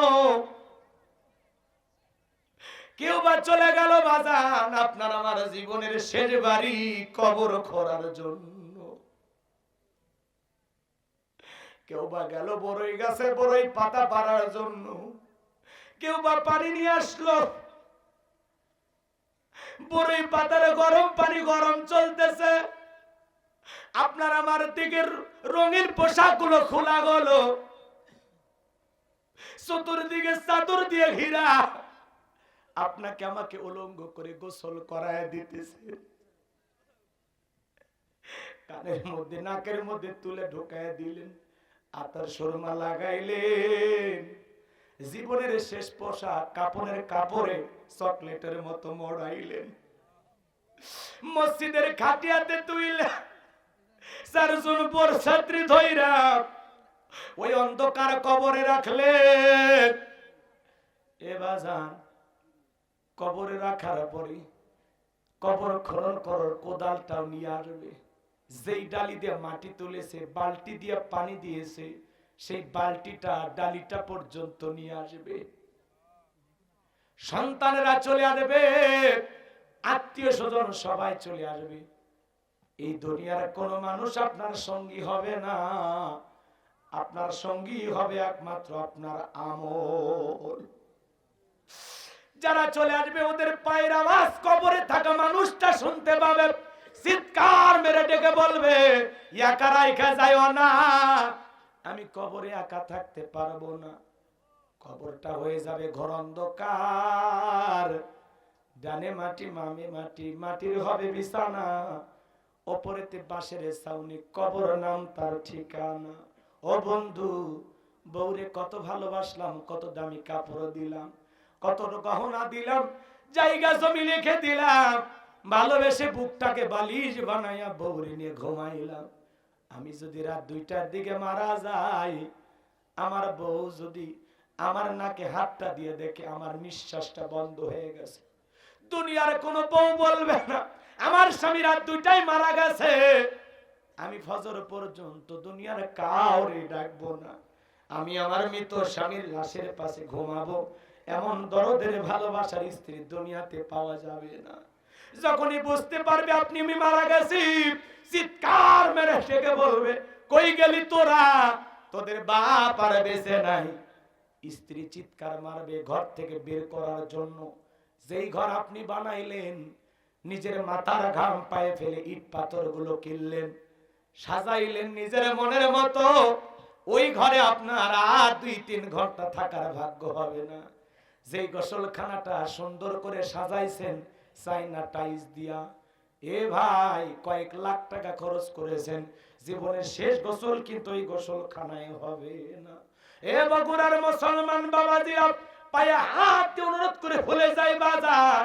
কেউ বা চলে গেল বাজান আপনার আমার জীবনের শেষ বাড়ি কবর খোঁড়ার জন্য, কেউ বা গেল বড়ই গাছে বড়ই পাতা পাড়ার জন্য, কেউ বা পানি নিয়ে আসলো, বড়ই পাতার গরম পানি গরম চলতেছে, আপনার আমার দিকের রঙিন পোশাকগুলো খোলা গেল, চতুর্দিকে চাদর দিয়ে ঘিরা, আপনাকে আমাকে উলঙ্গ করে গোসল করায় দিতেছে, কানের মধ্যে নাকের মধ্যে তুলে ঢোকায় দিলেন, আতর সুরমা লাগাইলেন, জীবনের শেষ পোশাক কাপড়ের কাপড়ে চকলেটের মতো মোড়াইলেন, মসজিদের খাটিয়াতে তুইলা 4 জন পর ছাত্রী ধইরা ওই অন্ধকার কবরে রাখলেন। এ বাজান, কবরে রাখার পরে কবর খনন করার কোদালটাও নিয়ে আসবে, যেই ডালি দিয়ে মাটি তুলেছে, বালতি দিয়ে পানি দিয়েছে, সেই বালতিটা ডালিটা পর্যন্ত নিয়ে আসবে, সন্তানেরা চলে আসবে, আত্মীয় স্বজন সবাই চলে আসবে। এই দুনিয়ার কোন মানুষ আপনার সঙ্গী হবে না, আপনার সঙ্গী হবে একমাত্র আপনার আমল। যারা চলে আসবে ওদের পায়ের আওয়াজ কবরে থাকা মানুষটা শুনতে পাবে, চিৎকার মেরে ডেকে বলবে, একা রাইখা যাইও না, আমি কবরে একা থাকতে পারবো না। কবরটা হয়ে যাবে ঘর অন্ধকার, ডানে মাটি মামে মাটি, মাটির হবে বিছানা, ওপরেতে বাঁশের ছাউনি, কবর নাম তার ঠিকানা। ও বন্ধু, বউরে কত ভালোবাসলাম, কত দামি কাপড় দিলাম, কত গহনা দিলাম, জায়গা জমি লিখে দিলাম, ভালোবেসে বুকটাকে বালিশ বানাইয়া বউরে নিয়ে ঘুমাইলাম। আমি যদি রাত 2টার দিকে মারা যাই, আমার বউ যদি আমার নাকে হাতটা দিয়ে দেখে আমার নিঃশ্বাসটা বন্ধ হয়ে গেছে, দুনিয়ার কোনো বউ বলবে না আমার স্বামী রাত 2টায় মারা গেছে। আমি ফজর পর্যন্ত দুনিয়ার কাউরে ডাকবো না, আমি আমার মৃত স্বামীর লাশের পাশে ঘুমাবো। এমন দরদের ভালোবাসার স্ত্রী দুনিয়াতে পাওয়া যাবে না। যখনই বুঝতে পারবে আপনি আমি মারা গেছি, চিৎকার মেরে ডেকে বলবে, কই গেলি তোরা, তোদের বাপ আর বেঁচে নাই। স্ত্রী চিৎকার মারবে ঘর থেকে বের করার জন্য। যেই ঘর আপনি বানাইলেন, নিজের মাথার ঘাম পায়ে ফেলে ইট পাথর গুলো কিনলেন, সাজাইলেন নিজের মনের মতো, ওই ঘরে আপনার আর 2-3 ঘন্টা থাকার ভাগ্য হবে না। যেই গোসলখানাটা সুন্দর করে সাজাইছেন চাইনা টাইলস দিয়া, এ ভাই কয়েক লাখ টাকা খরচ করেছেন, জীবনের শেষ গোসল কিন্তু এই গোসলখানায় হবে না। এ বগুড়ার মুসলমান বাবাজিরা পায়ে হাত দিয়ে অনুরোধ করে ভুলে যায়, বাজার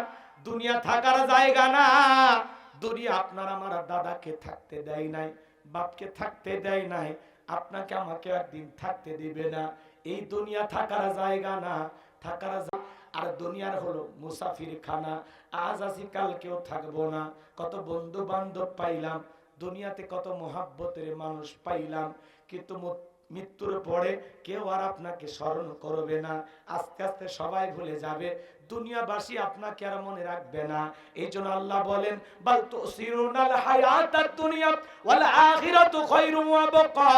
দুনিয়া থাকার জায়গা না। দুনিয়া আপনার আমার দাদাকে থাকতে দেয় নাই, বাপকে থাকতে দেয় নাই, আপনাকে আমাকে একদিন থাকতে দিবে না। এই দুনিয়া থাকার জায়গা না, থাকার আর দুনিয়ার হলো মুসাফির খানা। আজ আছি কাল কেউ থাকবো না। কত বন্ধু বান্ধব পাইলাম দুনিয়াতে, কত মোহাব্বতের মানুষ পাইলাম, কিন্তু মৃত্যুর পরে কেউ আর আপনাকে স্মরণ করবে না। আস্তে আস্তে সবাই ভুলে যাবে, দুনিয়াবাসী আপনাকে আর মনে রাখবে না। এই জন্য আল্লাহ বলেন, বাল তুসিরুনাল হায়াতাদ দুনিয়া ওয়াল আখিরাতু খায়রুম ওয়া বাকা।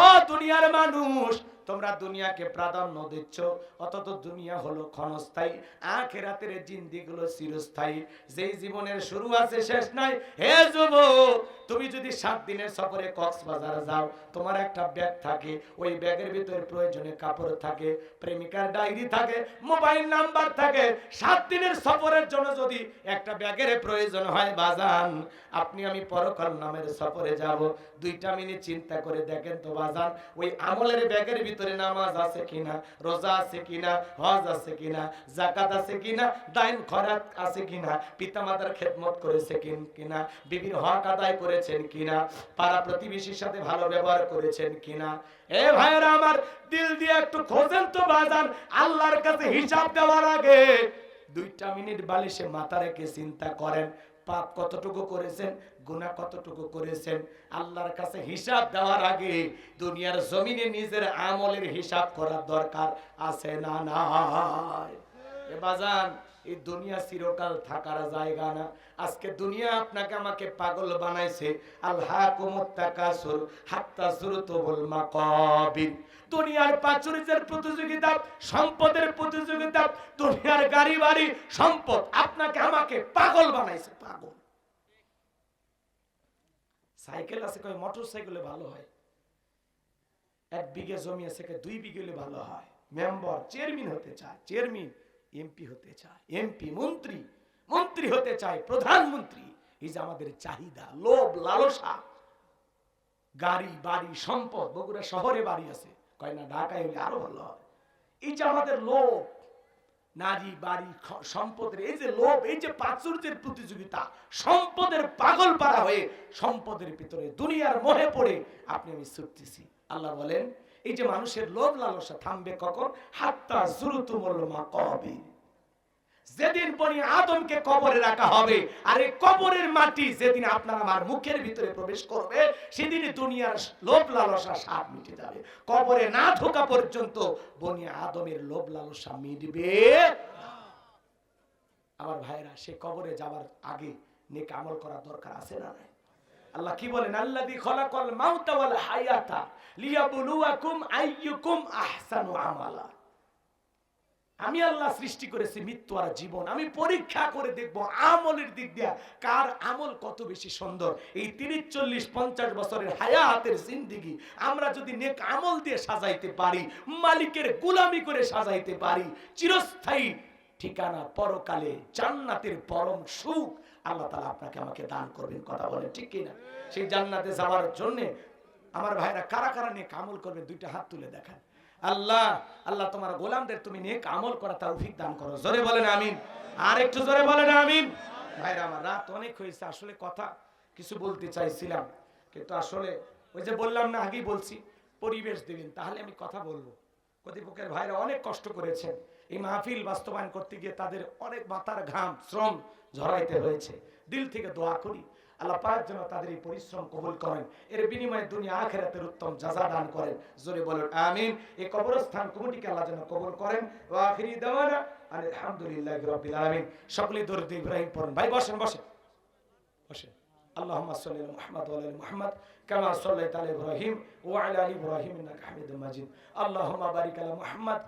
ও দুনিয়ার মানুষ, তোমরা দুনিয়াকে প্রাধান্য দিচ্ছ, অথচ দুনিয়া হলো ক্ষণস্থায়ী, আখিরাতের জিন্দেগিগুলো চিরস্থায়ী। যেই জীবনের শুরু আছে শেষ নাই। হে যুবক, তুমি যদি 7 দিনের সফরে কক্সবাজার যাও, তোমার একটা ব্যাগ থাকে, ওই ব্যাগের ভিতরে প্রয়োজনে কাপড় থাকে, প্রেমিকার ডায়েরি থাকে, মোবাইল নাম্বার থাকে। 7 দিনের সফরের জন্য যদি একটা ব্যাগের প্রয়োজন হয় বাজান, আপনি আমি পরকাল নামের সফরে যাব, 2টা মিনিট চিন্তা করে দেখেন তো বাজান, ওই আমলের ব্যাগের ভিতরে নামাজ আছে কিনা, রোজা আছে কিনা, হজ আছে কিনা, যাকাত আছে কিনা, দান খয়রাত আছে কিনা, পিতামাতার খেদমত করেছে কিনা, বিবির হক আদায় করেছেন কিনা, পাড়া প্রতিবেশীর সাথে ভালো ব্যবহার করেছেন কিনা। এ ভাইরা আমার, দিল দিয়ে একটু খোঁজেন তো বাজান, আল্লাহর কাছে হিসাব দেওয়ার আগে 2টা মিনিট বালিশে মাথা রেখে চিন্তা করেন, পাপ কতটুকু করেছেন, গুনাহ কতটুকু করেছেন। আল্লাহর কাছে হিসাব দেওয়ার আগে দুনিয়ার জমিনে নিজের আমলের হিসাব করার দরকার আছে না নাই? এ বাজান, এই দুনিয়া চিরকাল থাকার জায়গা না। আজকে দুনিয়া আপনাকে আমাকে পাগল বানাইছে। আলহাকুমুত তাকাসুর হাত্তা যুরতুমুল মাকাবির। দুনিয়ার প্রাচুর্যের প্রতিযোগিতা, সম্পদের প্রতিযোগিতা, দুনিয়ার গাড়ি বাড়ি সম্পদ আপনাকে আমাকে পাগল বানাইছে। পাগল। সাইকেল আছে কয় মোটর সাইকেলে ভালো হয়, 1 বিঘা জমি আছে 2 বিঘা হলে ভালো হয়। মেম্বার চেয়ারম্যান হতে চায়, চেয়ারম্যান এমপি হতে চায়, এমপি মন্ত্রী, মন্ত্রী হতে চায় প্রধানমন্ত্রী। এই যে আমাদের চাহিদা, লোভ লালসা, গাড়ি বাড়ি সম্পদ। বগুড়া শহরে বাড়ি আছে, কয় না ঢাকায় হলে আরো ভালো হয়। এই যে আমাদের লোভ, নারী বাড়ি সম্পদের এই যে লোভ, এই যে প্রাচুর্যের প্রতিযোগিতা, সম্পদের পাগল পাড়া হয়ে সম্পদের ভিতরে দুনিয়ার মোহে পড়ে আপনি আমি ছুটতেছি। আল্লাহ বলেন, এই যে মানুষের লোভ লালসা থামবে কখন? হাত্তা যুরতুমুল মাকাবির। যেদিন বনি আদমকে কবরে রাখা হবে, আর এই কবরের মাটি যেদিন আপনার আমার মুখের ভিতরে প্রবেশ করবে, সেদিন দুনিয়ার লোভ লালসা সব মিটে যাবে। কবরে না ঢোকা পর্যন্ত বনি আদমের লোভ লালসা মিটবে আমার ভাইরা। সে কবরে যাওয়ার আগে নেক আমল করা দরকার আছে না নাই? আল্লাহ কি বলেন, আল্লাযী খলাকাল মাউতা ওয়াল হায়াতা লিয়াবলুয়াকুম আইয়ুকুম আহসানু আমালা। আমি আল্লাহ সৃষ্টি করেছি মৃত্যু আর জীবন, আমি পরীক্ষা করে দেখব আমলের দিক দিয়ে কার আমল কত বেশি সুন্দর। এই 30-40-50 বছরের হায়াতের জিন্দেগি আমরা যদি নেক আমল দিয়ে সাজাইতে পারি, মালিকের গোলামি করে সাজাইতে পারি, চিরস্থায়ী ঠিকানা পরকালে জান্নাতের পরম সুখ আল্লাহ তাআলা আপনাকে আমাকে দান করবেন। কথা বলেন ঠিক কিনা? সেই জান্নাতে যাওয়ার জন্য আমার ভাইরা কারা কারা নেক আমল করবেন 2টা হাত তুলে দেখান। আল্লাহ আল্লাহ তোমার গোলামদের তুমি নেক আমল করা তৌফিক দান করো। জোরে বলেন আমিন। আর একটু জোরে বলেন আমিন। ভাইরা আমার, রাত অনেক হয়েছে, আসলে কথা কিছু বলতে চাইছিলাম, কিন্তু আসলে ওই যে বললাম না, আগেই বলছি পরিবেশ দিবেন তাহলে আমি কথা বলবো। কর্তৃপক্ষের ভাইরা অনেক কষ্ট করেছেন, এই মাহফিল বাস্তবায়ন করতে গিয়ে তাদের অনেক মাথার ঘাম শ্রম ঝরাইতে হয়েছে। দিল থেকে দোয়া করি আল্লাহ পাক যেন তাদের এই পরিশ্রম কবুল করেন, এর বিনিময়ে দুনিয়া আখিরাতের উত্তম জাযা দান করেন। জোরে বলেন আমিন। এই কবরস্থান কমিটিকে আল্লাহ যেন কবুল করেন। ওয়া আখিরি দাওয়ানা আলহামদুলিল্লাহি রাব্বিল আলামিন। সকলে দরুদ ইব্রাহিম পড়ুন। ভাই বসেন বসেন বসেন। আল্লাহুম্মা সাল্লি আলা মুহাম্মাদ ওয়া আলা আলি মুহাম্মাদ কামা সাল্লাইতা আলা ইব্রাহিম ওয়া আলা আলি ইব্রাহিম ইন্নাকা হামিদুম মাজিদ। আল্লাহুম্মা বারিক আলা মুহাম্মাদ